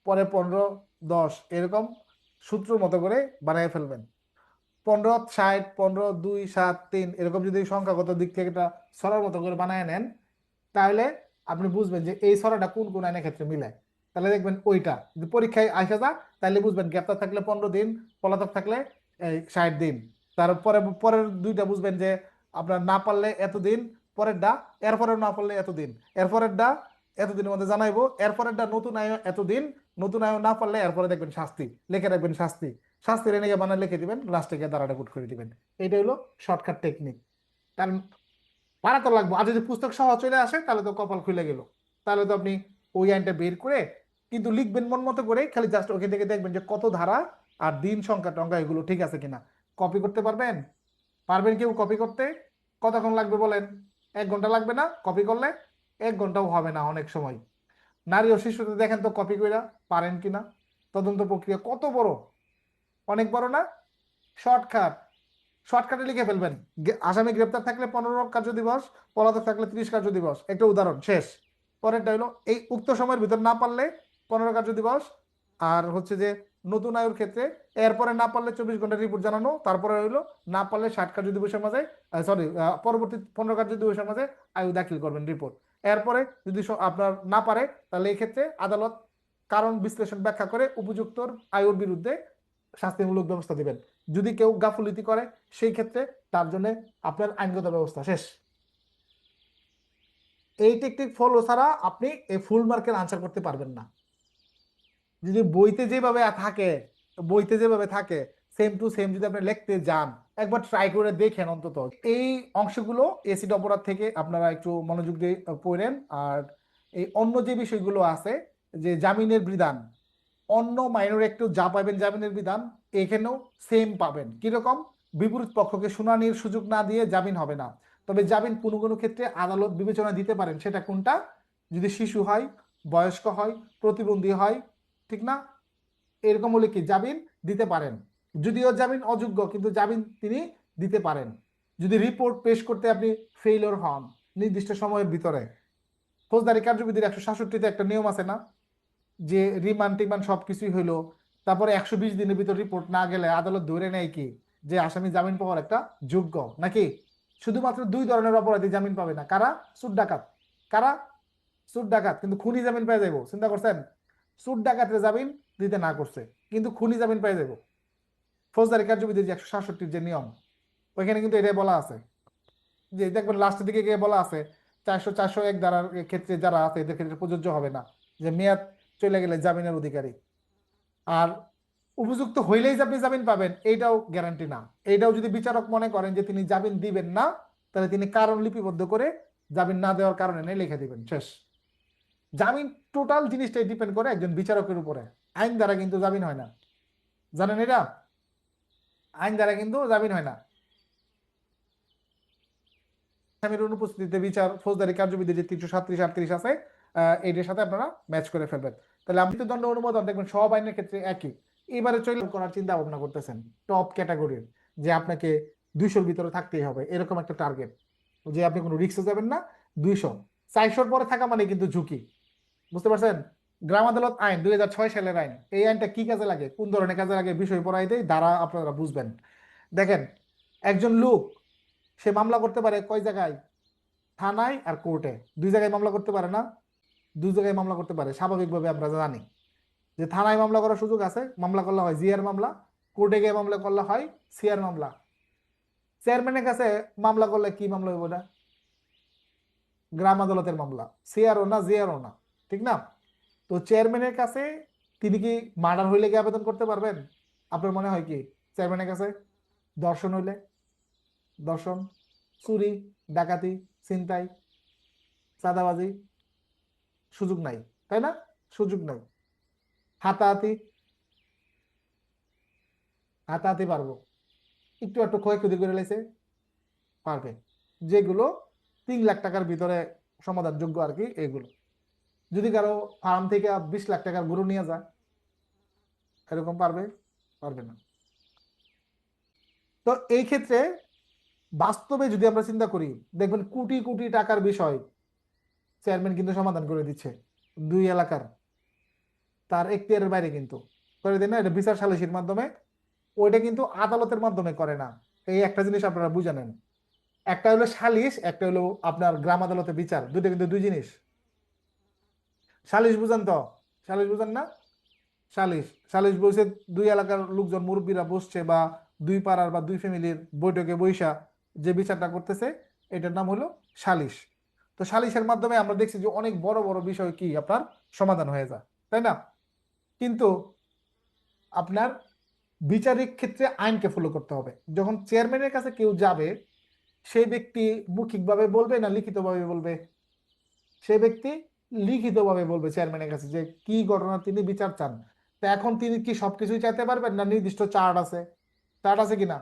পরে 15-10, এরকম সূত্র মতো করে বানিয়ে ফেলবেন। 15-60, 15-2-7-3, এরকম যদি সংখ্যাগত দিক থেকে এটা ছড়ার মতো করে বানায় নেন, তাহলে আপনি বুঝবেন যে এই ছড়াটা কোন কোন আইনের ক্ষেত্রে মিলে। তাহলে দেখবেন ওইটা যদি পরীক্ষায় আসা যা, তাহলে বুঝবেন গ্রেপ্তার থাকলে 15 দিন, পলাতক থাকলে 60 দিন। তারপরে পরের দুইটা বুঝবেন যে আপনার না পারলে এতদিন, পরেরটা এরপরে না পারলে এতদিন, এরপরেরটা এতদিনের মধ্যে জানাইবো, এরপরেরটা নতুন আয় এতদিন, নতুন আয় না পারলে এরপরে দেখবেন শাস্তি, লিখে রাখবেন শাস্তি, শাস্তির এনে বানায় লিখে দিবেন, লাস্টে গিয়ে দাঁড়াটা গুট করে দিবেন। এটা হলো শর্টকাট টেকনিক। কারণ পারা তো লাগবে, আর যদি পুস্তক সহ চলে আসে তাহলে তো কপাল খুলে গেল। তাহলে তো আপনি ওই আইনটা বের করে কিন্তু লিখবেন মন মতো করে, খালি জাস্ট ওকে দেখে দেখবেন যে কত ধারা আর দিন সংখ্যা টংখ্যা এগুলো ঠিক আছে কিনা। কপি করতে পারবেন? পারবেন কেউ কপি করতে? কতক্ষণ লাগবে বলেন? 1 ঘন্টা লাগবে না কপি করলে? 1 ঘন্টাও হবে না অনেক সময়। নারী ও শিশুদের দেখেন তো কপি কইরা পারেন কিনা। তদন্ত প্রক্রিয়া কত বড়, অনেক বড় না? শর্টকাট, শর্টকাটে লিখে ফেলবেন। আসামি গ্রেপ্তার থাকলে 15 কার্যদিবস, পলাতক থাকলে 30 কার্যদিবস, একটা উদাহরণ, শেষ। পরেরটা হলো এই উক্ত সময়ের ভিতর না পারলে 15 কার্যদিবস, আর হচ্ছে যে নতুন আয়ুর ক্ষেত্রে এরপরে না পারলে 24 ঘন্টা রিপোর্ট জানানো, তারপরে হইলো না পারলে 60 কার্যদিবসের মাঝে, সরি, পরবর্তী 15 কার্যদিবসের মাঝে আয়ু দাখিল করবেন রিপোর্ট। এরপরে যদি আপনার না পারে, তাহলে এই ক্ষেত্রে আদালত কারণ বিশ্লেষণ ব্যাখ্যা করে উপযুক্ত আয়ুর বিরুদ্ধে শাস্তিমূলক ব্যবস্থা দিবেন। যদি কেউ গাফুলিতি করে, সেই ক্ষেত্রে তার জন্য আপনার আইনগত ব্যবস্থা শেষ। এই টেকনিক ফলো ছাড়া আপনি এই ফুল মার্কের আনসার করতে পারবেন না। যদি বইতে যেভাবে থাকে, বইতে যেভাবে থাকে সেম টু সেম যদি আপনি লিখতে যান, একবার ট্রাই করে দেখেন অন্তত। এই অংশগুলো এসিড অপরাধ থেকে আপনারা একটু মনোযোগ দিয়ে পড়েন। আর এই অন্য যে বিষয়গুলো আছে, যে জামিনের বিধান, অন্য মাইনর একটু যা পাবেন জামিনের বিধান, এখানেও সেম পাবেন। কিরকম? বিপরীত পক্ষকে শুনানির সুযোগ না দিয়ে জামিন হবে না। তবে জামিন কোনো কোনো ক্ষেত্রে আদালত বিবেচনা দিতে পারেন। সেটা কোনটা? যদি শিশু হয়, বয়স্ক হয়, প্রতিবন্ধী হয়, ঠিক না, এরকম হলে কি জামিন দিতে পারেন। যদিও জামিন অযোগ্য, কিন্তু জামিন তিনি দিতে পারেন। যদি রিপোর্ট পেশ করতে আপনি ফেইলিওর হন নির্দিষ্ট সময়ের ভিতরে। ফৌজদারি কার্যবিধির 166-তে একটা নিয়ম আছে না, যে রিমান্ড টিমান্ড সবকিছুই হইলো, তারপরে 120 দিনের ভিতর রিপোর্ট না গেলে আদালত ধরে নেয় কি যে আসামি জামিন পাওয়ার একটা যোগ্য নাকি। শুধুমাত্র 2 ধরনের অপরাধী জামিন পাবে না, কারা? চোর ডাকাত। কারা? চোর ডাকাত। কিন্তু খুনি জামিন পেয়ে যাবো, চিন্তা করছেন? চোর ডাকাতের জামিন দিতে না করছে, কিন্তু খুনি জামিন পেয়ে যাবো। ফৌজদারি কার্যবিধির যে 166-র যে নিয়ম, ওইখানে কিন্তু এটাই বলা আছে, যে দেখবেন লাস্টের দিকে গিয়ে বলা আছে 400-401 ধারার ক্ষেত্রে যারা আছে এদের ক্ষেত্রে প্রযোজ্য হবে না, যে মেয়াদ চলে গেলে জামিনের অধিকারী। আর উপযুক্ত হইলেই যে আপনি জামিন পাবেন এইটাও গ্যারান্টি না। এইটাও যদি বিচারক মনে করেন যে তিনি জামিন দিবেন না, তাহলে তিনি কারণ লিপিবদ্ধ করে জামিন না দেওয়ার কারণে নিয়ে লিখে দিবেন, শেষ। জামিন টোটাল জিনিসটাই ডিপেন্ড করে একজন বিচারকের উপরে। আইন দ্বারা কিন্তু জামিন হয় না, জানেন এটা? আইন দ্বারা কিন্তু জামিন হয় না। আসামির অনুপস্থিতিতে বিচার ফৌজদারি কার্যবিধি যে 337-38 আছে, এটার সাথে আপনারা ম্যাচ করে ফেলবেন। তাহলে মৃত্যুদণ্ড অনুমোদন দেখবেন সব আইনের ক্ষেত্রে একই। এবারে চলে করার চিন্তা ভাবনা করতেছেন টপ ক্যাটাগরির, যে আপনাকে 200-র ভিতরে থাকতেই হবে, এরকম একটা টার্গেট, যে আপনি কোনো রিস্কে যাবেন না। 200-400-র পরে থাকা মানে কিন্তু ঝুঁকি, বুঝতে পারছেন? গ্রাম আদালত আইন 2006 সালের আইন। এই আইনটা কি কাজে লাগে, কোন ধরনের কাজে লাগে, বিষয় পড়াই দেয়, দ্বারা আপনারা বুঝবেন। দেখেন, একজন লোক সে মামলা করতে পারে কয় জায়গায়? থানায় আর কোর্টে। 2 জায়গায় মামলা করতে পারে না? 2 জায়গায় মামলা করতে পারে, স্বাভাবিকভাবে আমরা জানি যে থানায় মামলা করার সুযোগ আছে, মামলা করলে হয় জিআর মামলা, কোর্টে গিয়ে মামলা করলে হয় সিআর মামলা। চেয়ারম্যানের কাছে মামলা করলে কি মামলা হইব না? গ্রাম আদালতের মামলা, সিআরও না জিআরও না, ঠিক না? তো চেয়ারম্যানের কাছে তিনি কি মার্ডার হইলে কি আবেদন করতে পারবেন? আপনার মনে হয় কি চেয়ারম্যানের কাছে? ধর্ষণ হইলে, ধর্ষণ, চুরি, ডাকাতি, ছিনতাই, চাঁদাবাজি, সুযোগ নাই, তাই না? সুযোগ নাই। হাতাহাতি, হাতাহাতি পারবো, একটু একটু ক্ষয়ক্ষতি করে লাইছে পারবে, যেগুলো 3 লাখ টাকার ভিতরে সমাধানযোগ্য আর কি এগুলো। যদি কারো ফার্ম থেকে 20 লাখ টাকার গরু নিয়ে যায়, এরকম পারবে? পারবে না। তো এই ক্ষেত্রে বাস্তবে যদি আমরা চিন্তা করি, দেখবেন কোটি কোটি টাকার বিষয় চেয়ারম্যান কিন্তু সমাধান করে দিচ্ছে 2 এলাকার, তার এখতিয়ারের বাইরে কিন্তু করে দেয় না, এটা বিচার সালিসির মাধ্যমে, ওইটা কিন্তু আদালতের মাধ্যমে করে না। এই একটা জিনিস আপনারা বুঝে নেন, একটা হলো সালিশ, একটা হলো আপনার গ্রাম আদালতে বিচার, দুটো কিন্তু দুই জিনিস। সালিশ বুঝেন তো? সালিশ বুঝেন না? সালিশ, সালিশ বলছে 2 এলাকার লোকজন মুরব্বীরা বসছে বা 2 পাড়ার বা 2 ফ্যামিলির বৈঠকে বৈশা যে বিচারটা করতেছে, এটার নাম হলো সালিশ। তো সালিশের মাধ্যমে আমরা দেখছি যে অনেক বড় বড় বিষয় কি আপনার সমাধান হয়ে যায়, তাই না? কিন্তু আপনার বিচারিক ক্ষেত্রে আইনকে ফলো করতে হবে। যখন চেয়ারম্যানের কাছে কেউ যাবে, সেই ব্যক্তি মৌখিকভাবে বলবে না লিখিতভাবে বলবে? সেই ব্যক্তি লিখিতভাবে বলবে চেয়ারম্যানের কাছে যে কি ঘটনা তিনি বিচার চান। তো এখন তিনি কি সবকিছুই চাইতে পারবেন না? নির্দিষ্ট চার্ট আছে, চার্ট আছে কিনা?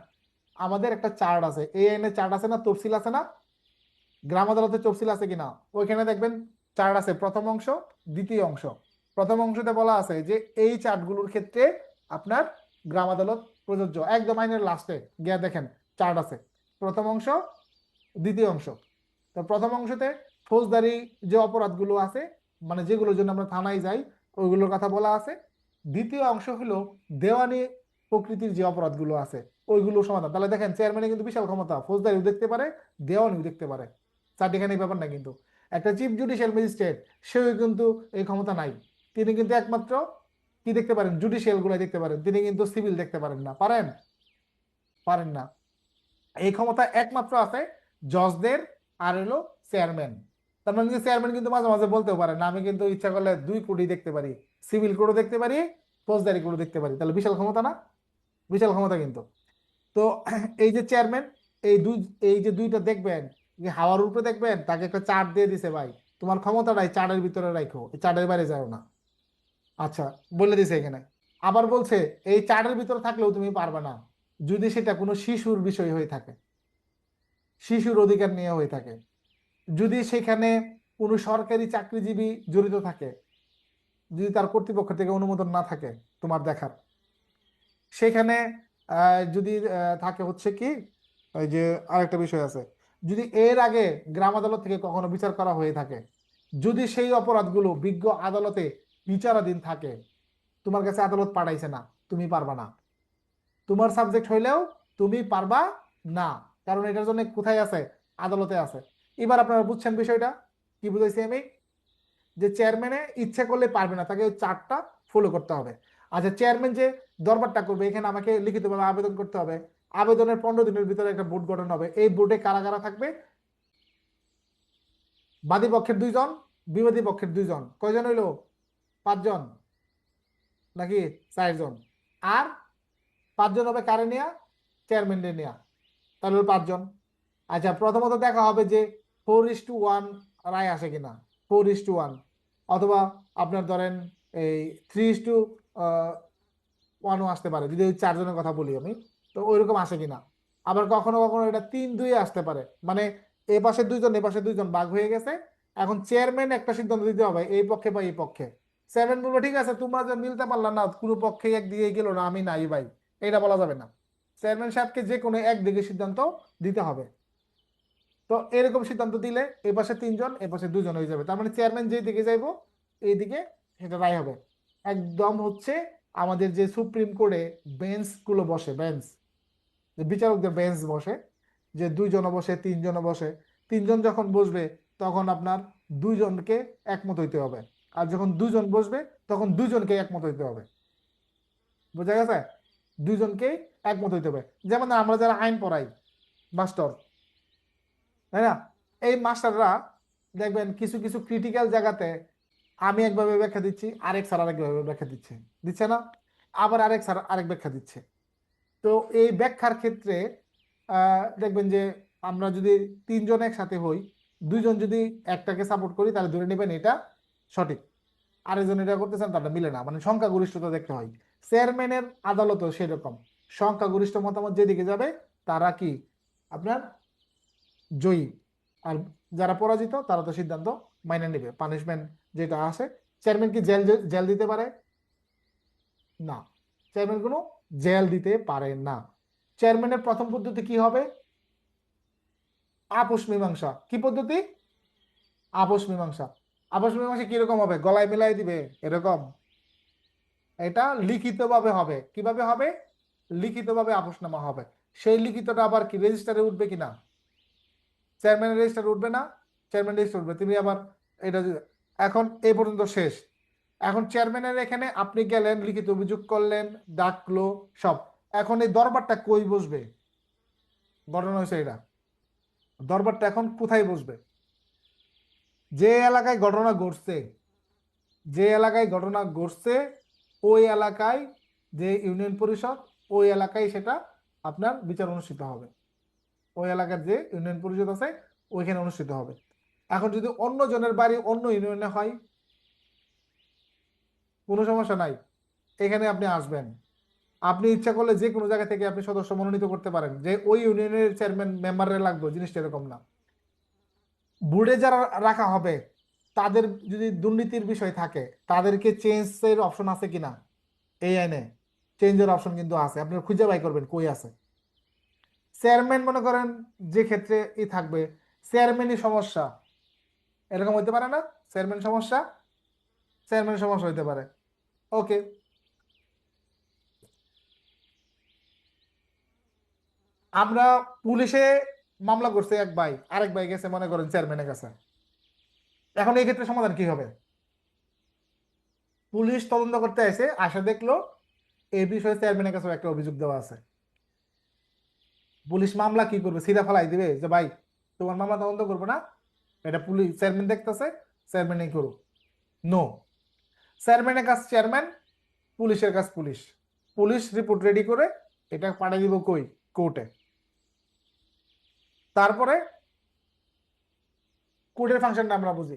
আমাদের একটা চার্ট আছে, এই আইনে চার্ট আছে না, তফসিল আছে না? গ্রাম আদালতে তফসিল আছে কিনা? ওইখানে দেখবেন চার্ট আছে, প্রথম অংশ, দ্বিতীয় অংশ। প্রথম অংশতে বলা আছে যে এই চার্টগুলোর ক্ষেত্রে আপনার গ্রাম আদালত প্রযোজ্য, একদম আইনের লাস্টে গিয়ে দেখেন চার্ট আছে, প্রথম অংশ, দ্বিতীয় অংশ। তো প্রথম অংশতে ফৌজদারি যে অপরাধগুলো আছে, মানে যেগুলোর জন্য আমরা থানায় যাই, ওইগুলোর কথা বলা আছে। দ্বিতীয় অংশ হলো দেওয়ানি প্রকৃতির যে অপরাধগুলো আছে, ওইগুলো সমাধান। তাহলে দেখেন চেয়ারম্যানের কিন্তু বিশাল ক্ষমতা, ফৌজদারিও দেখতে পারে, দেওয়ানিও দেখতে পারে। চারটিখানি ব্যাপার না কিন্তু। একটা চিফ জুডিশিয়াল ম্যাজিস্ট্রেট, সেও কিন্তু এই ক্ষমতা নাই। তিনি কিন্তু একমাত্র কি দেখতে পারেন? জুডিশিয়াল গুলো দেখতে পারেন, তিনি কিন্তু সিভিল দেখতে পারেন না। পারেন? পারেন না। এই ক্ষমতা একমাত্র আছে জজদের আর হলো চেয়ারম্যান। তার মানে চেয়ারম্যান কিন্তু মাঝে মাঝে বলতেও পারে না, আমি কিন্তু ইচ্ছা করলে 2 কোটি দেখতে পারি, সিভিল কোর্টও দেখতে পারি, ফৌজদারি কোর্টও দেখতে পারি। তাহলে বিশাল ক্ষমতা না? বিশাল ক্ষমতা কিন্তু। তো এই যে চেয়ারম্যান, এই যে দুইটা দেখবেন, যে হাওয়ার উপরে দেখবেন তাকে একটা চার্ট দিয়ে দিছে, ভাই তোমার ক্ষমতা নাই, চার্টের ভিতরে রাখো, এই চার্টের বাইরে যাও না। আচ্ছা, বলে দিছে এখানে। আবার বলছে এই চার্টের ভিতরে থাকলেও তুমি পারবে না যদি সেটা কোনো শিশুর বিষয় হয়ে থাকে, শিশুর অধিকার নিয়ে হয়ে থাকে, যদি সেখানে কোনো সরকারি চাকরিজীবী জড়িত থাকে, যদি তার কর্তৃপক্ষ থেকে অনুমোদন না থাকে তোমার দেখার, সেখানে যদি থাকে হচ্ছে কি, ওই যে আরেকটা বিষয় আছে, যদি এর আগে গ্রাম আদালত থেকে কখনো বিচার করা হয়ে থাকে, যদি সেই অপরাধগুলো বিজ্ঞ আদালতে বিচারাধীন থাকে, তোমার কাছে আদালত পাঠাইছে না, তুমি পারবা না। তোমার সাবজেক্ট হইলেও তুমি পারবা না, কারণ এটার জন্য কোথায় আছে? আদালতে আছে। এবার আপনারা বুঝছেন বিষয়টা কি বুঝাইছি আমি? যে চেয়ারম্যানে ইচ্ছে করলে পারবে না, তাকে চার্টটা ফলো করতে হবে। আচ্ছা, চেয়ারম্যান যে দরবারটা করবে, এখানে আমাকে লিখিতভাবে আবেদন করতে হবে, আবেদনের 15 দিনের ভিতরে একটা বোর্ড গঠন হবে। এই বোর্ডে কারা কারা থাকবে? বাদী পক্ষের 2 জন, বিবাদী পক্ষের 2 জন, কয়জন হইলো? 5 জন নাকি 4 জন? আর 5 জন হবে কারে নেয়া? চেয়ারম্যানদের নেয়া, তাহলে হলো 5 জন। আচ্ছা, প্রথমত দেখা হবে যে 4:1 রায় আসে কিনা, 4:1, অথবা আপনার ধরেন এই 3:1ও আসতে পারে, যদি ওই 4 জনের কথা বলি আমি, তো ওইরকম আসে কিনা। আবার কখনো কখনো এটা 3-2 আসতে পারে, মানে এ পাশে 2 জন, এ পাশে 2 জন ভাগ হয়ে গেছে। এখন চেয়ারম্যান একটা সিদ্ধান্ত দিতে হবে এই পক্ষে বা এই পক্ষে। চেয়ারম্যান বলবো ঠিক আছে, তোমরা যে মিলতে পারলা না, কোনো পক্ষে একদিকে গেল না, আমি নাই ভাই, এটা বলা যাবে না। চেয়ারম্যান সাহেবকে যে কোনো একদিকে সিদ্ধান্ত দিতে হবে। তো এরকম সিদ্ধান্ত দিলে এই পাশে 3 জন, এ পাশে 2 জন হয়ে যাবে। তার মানে চেয়ারম্যান যেই দিকে যাইবো এইদিকে সেটা রায় হবে। একদম হচ্ছে আমাদের যে সুপ্রিম কোর্টে বেঞ্চ গুলো বসে, বেঞ্চ, যে বিচারকদের বেঞ্চ বসে, যে 2 জন বসে, 3 জন বসে, 3 জন যখন বসবে তখন আপনার 2 জনকে একমত হইতে হবে, আর যখন 2 জন বসবে তখন 2 জনকে একমত হইতে হবে। বোঝা গেছে? 2 জনকে একমত হইতে হবে। যেমন আমরা যারা আইন পড়াই, মাস্টার, তাই না? এই মাস্টাররা দেখবেন কিছু কিছু ক্রিটিক্যাল জায়গাতে আমি একভাবে ব্যাখ্যা দিচ্ছি, আরেক স্যার আরেকভাবে ব্যাখ্যা দিচ্ছে না, আবার আরেক স্যার আরেক ব্যাখ্যা দিচ্ছে। তো এই ব্যাখ্যার ক্ষেত্রে দেখবেন যে আমরা যদি তিনজন একসাথে হই, দুইজন যদি একটাকে সাপোর্ট করি তাহলে ধরে নেবেন এটা সঠিক, আরেকজন এটা করতেছেন তারটা মিলে না, মানে সংখ্যাগরিষ্ঠতা দেখতে হয়। চেয়ারম্যানের আদালতও সেরকম, সংখ্যাগরিষ্ঠ মতামত যেদিকে যাবে তারা কি আপনার জয়ী, আর যারা পরাজিত তারা তো সিদ্ধান্ত মাইনে নেবে, পানিশমেন্ট যেটা আসে। চেয়ারম্যান কি জেল জেল দিতে পারে না, চেয়ারম্যান কোনো জেল দিতে পারে না। চেয়ারম্যানের প্রথম পদ্ধতি কি হবে? আপোষ মীমাংসা। কি পদ্ধতি? আপোষ মীমাংসা। আপোষ মীমাংসা কিরকম হবে? গলায় মিলাই দিবে এরকম? এটা লিখিতভাবে হবে। কিভাবে হবে? লিখিতভাবে আপোষনামা হবে। সেই লিখিতটা আবার কি রেজিস্টারে উঠবে কিনা? চেয়ারম্যানের রেজিস্টারে উঠবে না, চেয়ারম্যান রেজিস্টার উঠবে। তুমি আবার এটা এখন এই পর্যন্ত শেষ। এখন চেয়ারম্যানের এখানে আপনি গেলেন, লিখিত অভিযোগ করলেন, ডাকলো সব। এখন এই দরবারটা কই বসবে? ঘটনা হয়েছে এটা, দরবারটা এখন কোথায় বসবে? যে এলাকায় ঘটনা ঘটছে, যে এলাকায় ঘটনা ঘটছে ওই এলাকায় যে ইউনিয়ন পরিষদ, ওই এলাকায় সেটা আপনার বিচার অনুষ্ঠিত হবে। ওই এলাকার যে ইউনিয়ন পরিষদ আছে ওইখানে অনুষ্ঠিত হবে। এখন যদি অন্য জনের বাড়ি অন্য ইউনিয়নে হয়, কোনো সমস্যা নাই, এখানে আপনি আসবেন। আপনি ইচ্ছা করলে যে কোনো জায়গা থেকে আপনি সদস্য মনোনীত করতে পারেন, যে ওই ইউনিয়নের চেয়ারম্যান মেম্বারে লাগবে, জিনিসটা এরকম না। বোর্ডে যারা রাখা হবে তাদের যদি দুর্নীতির বিষয় থাকে তাদেরকে চেঞ্জের অপশন আছে কিনা, এই আইনে চেঞ্জের অপশন কিন্তু আছে, আপনি খুঁজে বাই করবেন কই আছে। চেয়ারম্যান মনে করেন যে ক্ষেত্রে থাকবে, চেয়ারম্যানই সমস্যা, এরকম হইতে পারে না? চেয়ারম্যান সমস্যা, চেয়ারম্যান সমস্যা হইতে পারে। ওকে, আমরা পুলিশে মামলা করছে এক ভাই, আরেক ভাই গেছে মনে করেন চেয়ারম্যানের কাছে। এখন এই ক্ষেত্রে সমাধান কি হবে? পুলিশ তদন্ত করতে আসে দেখলো এই বিষয়ে চেয়ারম্যানের কাছে একটা অভিযোগ দেওয়া আছে। পুলিশ মামলা কি করবে? সিধা ফেলাই দিবে যে ভাই তোমার মামলা তদন্ত করবো না, এটা পুলিশ চেয়ারম্যান দেখতেছে, চেয়ারম্যানই করুক। নো, চেয়ারম্যানের কাজ চেয়ারম্যান, পুলিশের কাজ পুলিশ। পুলিশ রিপোর্ট রেডি করে এটা পাঠিয়ে দিব কই? কোর্টে। তারপরে কোর্টের ফাংশনটা আমরা বুঝি।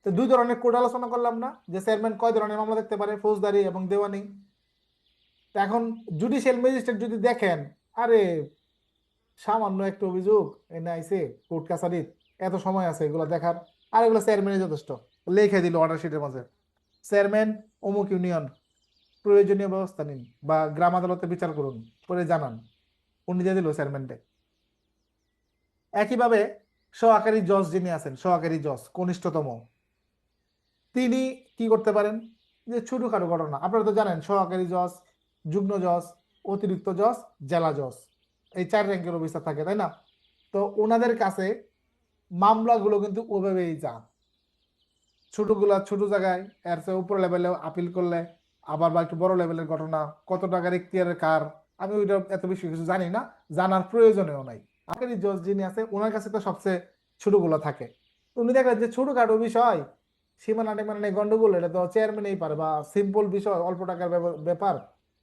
তো দুই ধরনের কোর্ট আলোচনা করলাম না, যে চেয়ারম্যান কয় ধরনের মামলা দেখতে পারে, ফৌজদারি এবং দেওয়ানি। এখন জুডিশিয়াল ম্যাজিস্ট্রেট যদি দেখেন আরে সামান্য একটা অভিযোগ এনে আইছে কোর্ট কাছারির, এত সময় আছে এগুলো দেখার, আর এগুলো চেয়ারম্যানই যথেষ্ট, লিখে দিল অর্ডার শিটের মাঝে, চেয়ারম্যান অমুক ইউনিয়ন প্রয়োজনীয় ব্যবস্থা নিন বা গ্রাম আদালতে বিচার করুন করে জানান, উনি দিয়ে দিল চেয়ারম্যানকে। একইভাবে সহকারী জজ যিনি আছেন, সহকারী জজ কনিষ্ঠতম, তিনি কি করতে পারেন? যে ছোটখাটো ঘটনা, আপনারা তো জানেন সহকারী জজ, যুগ্ম জজ, অতিরিক্ত জজ, জেলা জজ, এই 4 র্যাঙ্কের অফিসার থাকে, তাই না? তো ওনাদের কাছে মামলাগুলো কিন্তু ওভাবেই যান, ছোটগুলা ছোট জায়গায়, এর চেয়ে উপর লেভেলে আপিল করলে আবার বা একটু বড় লেভেলের ঘটনা, কত টাকার ইখতিয়ারের কার, আমি ওইটা এত বেশি কিছু জানি না, জানার প্রয়োজনেও নাই। সহকারী জজ যিনি আছে ওনার কাছে তো সবচেয়ে ছোটগুলো থাকে। উনি দেখেন যে ছোটখাটো বিষয়, সীমানা টিমানা গন্ডগোল, এটা তো চেয়ারম্যানই পারে, বা সিম্পল বিষয় অল্প টাকার ব্যাপার,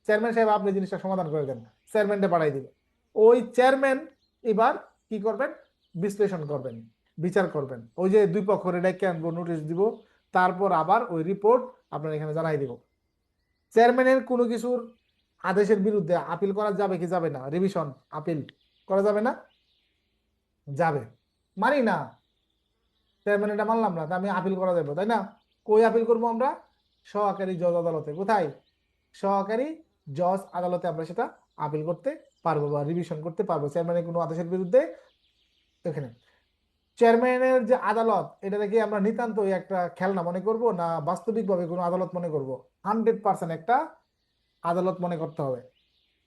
চেয়ারম্যান সাহেব আপনি জিনিসটা সমাধান করে দেন, চেয়ারম্যানটা পাঠাই দিবে। ওই চেয়ারম্যান এবার কি করবেন? বিশ্লেষণ করবেন, বিচার করবেন, ওই যে দুই পক্ষ ডেকে আনবো, নোটিশ দিব, তারপর আবার ওই রিপোর্ট আপনার এখানে জানাই দিব। চেয়ারম্যানের কোনো কিছুর আদেশের বিরুদ্ধে আপিল করা যাবে কি যাবে না? রিভিশন আপিল করা যাবে না? যাবে। মানি না, চেয়ারম্যান এটা মানলাম না, তা আমি আপিল করা যাবে, তাই না? কই আপিল করবো আমরা? সহকারী জজ আদালতে। কোথায়? সহকারী জজ আদালতে আমরা সেটা আপিল করতে পারবো বা রিভিশন করতে পারবো চেয়ারম্যানের কোনো আদেশের বিরুদ্ধে। এখানে চেয়ারম্যানের যে আদালত, এটা কি আমরা নিতান্ত একটা খেলনা মনে করব না বাস্তবিকভাবে কোনো আদালত মনে করব? 100% একটা আদালত মনে করতে হবে।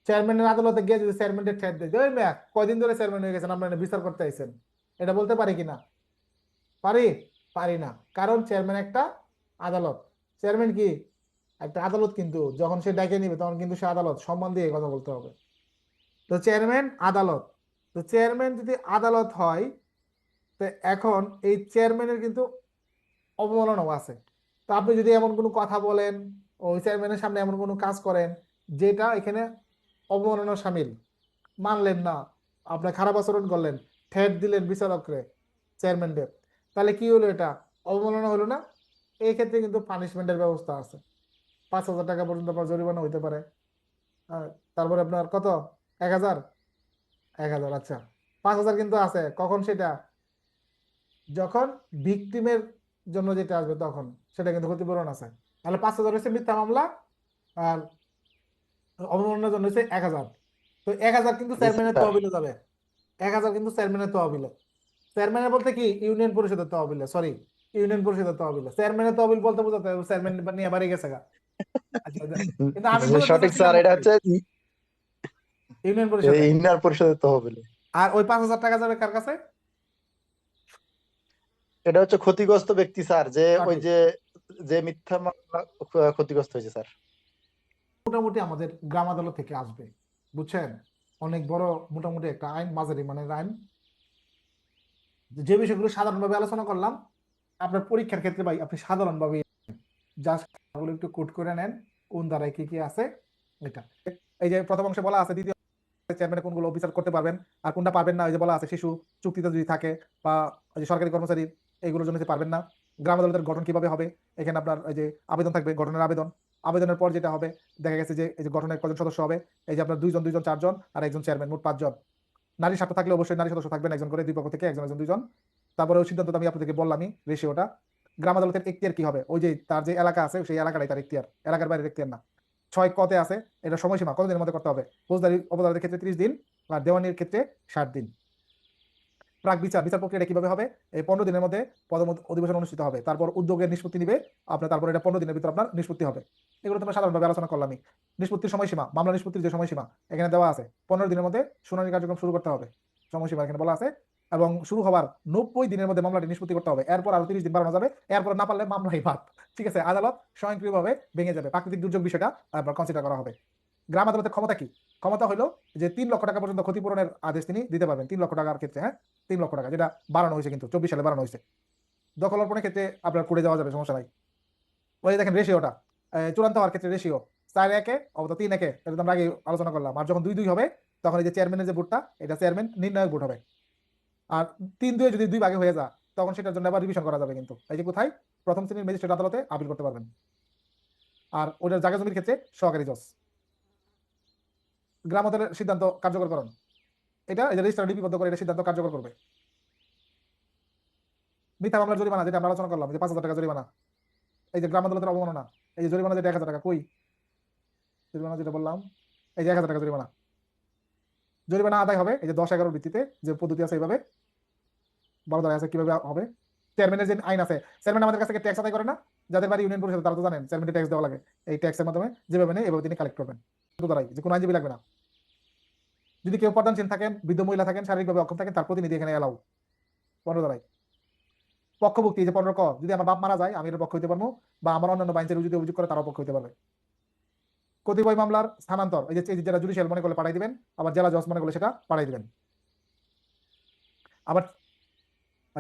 চেয়ারম্যানের আদালতে গিয়ে যদি চেয়ারম্যানের ঠেট দেয়, ওই মেয়া কয়দিন ধরে চেয়ারম্যান হয়ে গেছেন, আপনারা বিচার করতে আইছেন, এটা বলতে পারি কিনা? পারি? পারি না, কারণ চেয়ারম্যান একটা আদালত। চেয়ারম্যান কি একটা আদালত, কিন্তু যখন সে ডাকে নিবে তখন কিন্তু সে আদালত, সম্মান দিয়ে কথা বলতে হবে। তো চেয়ারম্যান আদালত, তো চেয়ারম্যান যদি আদালত হয় তো এখন এই চেয়ারম্যানের কিন্তু অবমাননাও আছে। তো আপনি যদি এমন কোনো কথা বলেন, ওই চেয়ারম্যানের সামনে এমন কোনো কাজ করেন যেটা এখানে অবমাননা শামিল, মানলেন না, আপনি খারাপ আচরণ করলেন, থ্রেট দিলেন বিচারকরে, চেয়ারম্যানদের, তাহলে কি হলো? এটা অবমাননা হলো না? এই ক্ষেত্রে কিন্তু পানিশমেন্টের ব্যবস্থা আছে। 5,000 টাকা পর্যন্ত আপনার জরিমানা হইতে পারে। আর তারপরে আপনার কত? 1,000? 1,000, আচ্ছা। 5,000 কিন্তু আছে কখন? সেটা যখন ভিকটিমের জন্য যেটা আসবে তখন, সেটা কিন্তু ক্ষতিপূরণ আছে। তাহলে 5,000 হচ্ছে মিথ্যা মামলা, আর অবমাননার জন্য হচ্ছে 1,000। তো 1,000 কিন্তু জি চেয়ারম্যানের স্যার। তহবিলে যাবে। 1,000 কিন্তু চেয়ারম্যানের তহবিলে। চেয়ারম্যানের বলতে কি? ইউনিয়ন পরিষদের তহবিলে, সরি, ইউনিয়ন পরিষদের তহবিলে। চেয়ারম্যানের তহবিল বলতে বোঝাতে হবে চেয়ারম্যান নিয়ে বাড়ি গেছে গা। আচ্ছা, আচ্ছা। কিন্তু আমি যে বোঝাতে সঠিক চাচ্ছিলাম স্যার, এটা হচ্ছে ইউনিয়ন পরিষদে। ইউনিয়ন পরিষদের তহবিলে। আর ওই 5,000 টাকা যাবে কার কাছে? এটা হচ্ছে ক্ষতিগ্রস্ত ব্যক্তি স্যার, যে ওই সঠিক। যে যে মিথ্যা মামলা ক্ষতিগ্রস্ত হয়েছে স্যার। মোটামুটি আমাদের গ্রাম আদালত থেকে আসবে, বুঝছেন? অনেক বড় মোটামুটি একটা আইন, মাঝারি মানের আইন। যে বিষয়গুলো সাধারণভাবে আলোচনা করলাম, আপনার পরীক্ষার ক্ষেত্রে ভাই আপনি সাধারণভাবে জাস্ট একটু কোট করে নেন, কোন ধারায় কি কি আছে। এটা এই যে প্রথম অংশে বলা আছে, দ্বিতীয় চেয়ারম্যান কোনগুলো বিচার করতে পারবেন আর কোনটা পারবেন না। ওই যে বলা আছে শিশু চুক্তিতে যদি থাকে, বা ওই যে সরকারি কর্মচারী, এগুলোর জন্য পারবেন না। গ্রাম আদালতের গঠন কিভাবে হবে? এখানে আপনার এই যে আবেদন থাকবে, গঠনের আবেদন। আবেদনের পর যেটা হবে, দেখা গেছে যে এই যে গঠনের কজন সদস্য হবে, এই যে আপনার 2 জন 2 জন 4 জন আর একজন চেয়ারম্যান, মোট 5 জন। নারী স্বার্থ থাকলে অবশ্যই নারী সদস্য থাকবেন একজন করে, দুই পক্ষ থেকে একজন একজন 2 জন। তারপরে ওই সিদ্ধান্ত আমি আপনাদেরকে বললামই, রেশিওটা। গ্রাম আদালতের এখতিয়ার কি হবে? ওই যে তার যে এলাকা আছে সেই এলাকাটাই তার এখতিয়ার, এলাকার বাইরের এখতিয়ার না। 6 কতে আছে, এটা সময়সীমা কতদিনের মধ্যে করতে হবে? ফৌজদারি অপরাধের ক্ষেত্রে 30 দিন, আর দেওয়ানির ক্ষেত্রে 60 দিন। প্রাক বিচার বিচার প্রক্রিয়াটা কিভাবে হবে? এই 15 দিনের মধ্যে অধিবেশন অনুষ্ঠিত হবে, তারপর উদ্যোগের নিষ্পত্তি নিবে আপনার, তারপর এটা 15 দিনের ভিতর আপনার নিষ্পত্তি হবে। এগুলো তোমরা সাধারণভাবে আলোচনা করলামই। নিষ্পত্তির সময়সীমা, মামলা নিষ্পত্তির যে সময়সীমা এখানে দেওয়া আছে, 15 দিনের মধ্যে শুনানি কার্যক্রম শুরু করতে হবে, সময়সীমা এখানে বলা আছে। এবং শুরু হওয়ার 90 দিনের মধ্যে মামলাটি নিষ্পত্তি করতে হবে। এরপর আরো 30 দিন বাড়ানো যাবে, এরপর না পারলে মামলাই বাদ। ঠিক আছে, আদালত স্বয়ংক্রিয়ভাবে ভেঙে যাবে, প্রাকৃতিক দুর্যোগ বিষয়টা কনসিডার করা হবে। গ্রাম আদালতের ক্ষমতা কি? ক্ষমতা হলো যে 3 লক্ষ টাকা পর্যন্ত ক্ষতিপূরণের আদেশ তিনি দিতে পারবেন। 3 লক্ষ টাকার ক্ষেত্রে, হ্যাঁ, 3 লক্ষ টাকা, যেটা বাড়ানো হয়েছে কিন্তু 24 সালে বাড়ানো হয়েছে। দখল অর্পণের ক্ষেত্রে আপনার করে যাওয়া যাবে, সমস্যা নাই। ওই যে দেখেন রেশিওটা, চূড়ান্ত হওয়ার ক্ষেত্রে রেশিও 4-1 অথবা 3-1, এটা তো আমরা আগে আলোচনা করলাম। আর যখন 2-2 হবে, তখন এই যে চেয়ারম্যানের যে ভোটটা, এটা চেয়ারম্যান নির্ণায়ক ভোট হবে। আর 3-2 যদি 2 ভাগে হয়ে যায়, তখন সেটার জন্য আবার রিভিশন করা যাবে। কিন্তু এই যে কোথায়? প্রথম শ্রেণীর ম্যাজিস্ট্রেট আদালতে আপিল করতে পারবেন। আর ওটার জায়গা জমির ক্ষেত্রে সহকারী জজ। গ্রাম আদালতের সিদ্ধান্ত কার্যকরকরণ, এটা এই যে রেজিস্ট্রার লিপিবদ্ধ করে এটা সিদ্ধান্ত কার্যকর করবে। মিথ্যা মামলার জরিমানা, যেটা আমরা আলোচনা করলাম, যে 5,000 টাকা জরিমানা, এই যে গ্রাম আদালতের অবমাননা, এই যে জরিমানা যেটা 1,000 টাকা, কই জরিমানা যেটা বললাম, এই যে 1,000 টাকা জরিমানা। জরিমানা আদায় হবে এই যে 10-11 ভিত্তিতে, যে পদ্ধতি আছে এইভাবে 12 ধারা আছে, কিভাবে হবে? চেয়ারম্যানের যে আইন আছে, চেয়ারম্যান আমাদের কাছ থেকে ট্যাক্স আদায় করে না? যাদের বাড়ি ইউনিয়ন পরিষদ তারা তো জানেন চেয়ারম্যানের ট্যাক্স দেওয়া লাগে। এই ট্যাক্সের মাধ্যমে যেভাবে নেই এভাবে তিনি কালেক্ট করবেন। দ্বারাই যে কোনো আইনজীবী লাগবে না। যদি কেউ প্রধানশীল থাকেন, বৃদ্ধ মহিলা থাকেন, শারীরিকভাবে অক্ষম থাকেন, তার প্রতিনিধি এখানে এলাও। 15 ধারায় পক্ষভুক্তি, যে 15 ক, যদি আমার বাপ মারা যায় আমি এর পক্ষ হইতে পারবো, বা আমার অন্যান্য বাইঞ্চের যদি অভিযোগ করে তারাও পক্ষ হইতে পারবে। কতিপয় মামলার স্থানান্তর, এই যে যারা জুডিশিয়াল মনে করলে পাঠাই দিবেন, আবার জেলা জজ মনে করলে সেটা পাঠাই দিবেন। আবার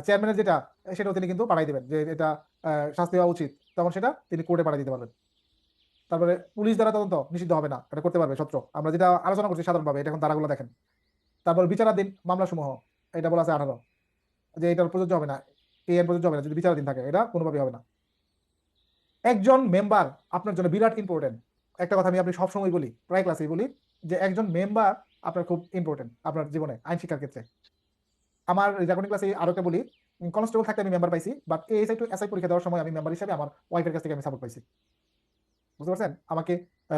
চেয়ারম্যানের যেটা, সেটাও তিনি কিন্তু পাঠাই দিবেন, যে এটা শাস্তি হওয়া উচিত, তখন সেটা তিনি কোর্টে পাঠিয়ে দিতে পারবেন। তারপরে পুলিশ দ্বারা তদন্ত নিষিদ্ধ হবে না, এটা করতে পারবে সত্র। আমরা যেটা আলোচনা করছি সাধারণভাবে, এটা এখন ধারাগুলো দেখেন। তারপর বিচারাধীন মামলা সমূহ, এটা বলা আছে 18, যে এটার প্রযোজ্য হবে না, এই আইন প্রযোজ্য হবে না যদি বিচারাধীন থাকে, এটা কোনোভাবেই হবে না। একজন মেম্বার আপনার জন্য বিরাট ইম্পর্টেন্ট। একটা কথা আমি আপনি সবসময় বলি, প্রায় ক্লাসেই বলি, যে একজন মেম্বার আপনার খুব ইম্পর্টেন্ট আপনার জীবনে আইন শিক্ষার ক্ষেত্রে। আমার রেকর্ডিং ক্লাসে আরো একটা বলি, কনস্টেবল থাকতে আমি মেম্বার পাইছি, বাট এএসআই টু এসআই পরীক্ষা দেওয়ার সময় আমি মেম্বার হিসেবে আমার ওয়াইফের কাছ থেকে আমি সাপোর্ট পাইছি। বুঝতে পারছেন? আমাকে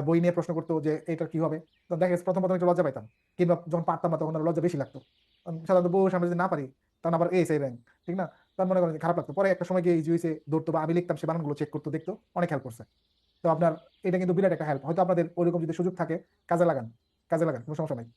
বই নিয়ে প্রশ্ন করতো যে এটা কি হবে, তো দেখা গেছে প্রথম একটু লজ্জা পাইতাম, কিংবা যখন পারতাম না তখন আরো লজ্জা বেশি লাগতো। সাধারণত বউ সামনে যদি না পারি, তখন আবার এএসআই র্যাঙ্ক, ঠিক না? তখন মনে করেন যে খারাপ লাগতো। পরে একটা সময় গিয়ে ইউএসএ ধরতো, বা আমি লিখতাম, সে বানানগুলো চেক করতো, দেখতো, অনেক হেল্প করছে। তো আপনার এটা কিন্তু বিরাট একটা হেল্প। হয়তো আপনাদের ওইরকম যদি সুযোগ থাকে, কাজে লাগান, কাজে লাগান, কোনো সমস্যা নাই।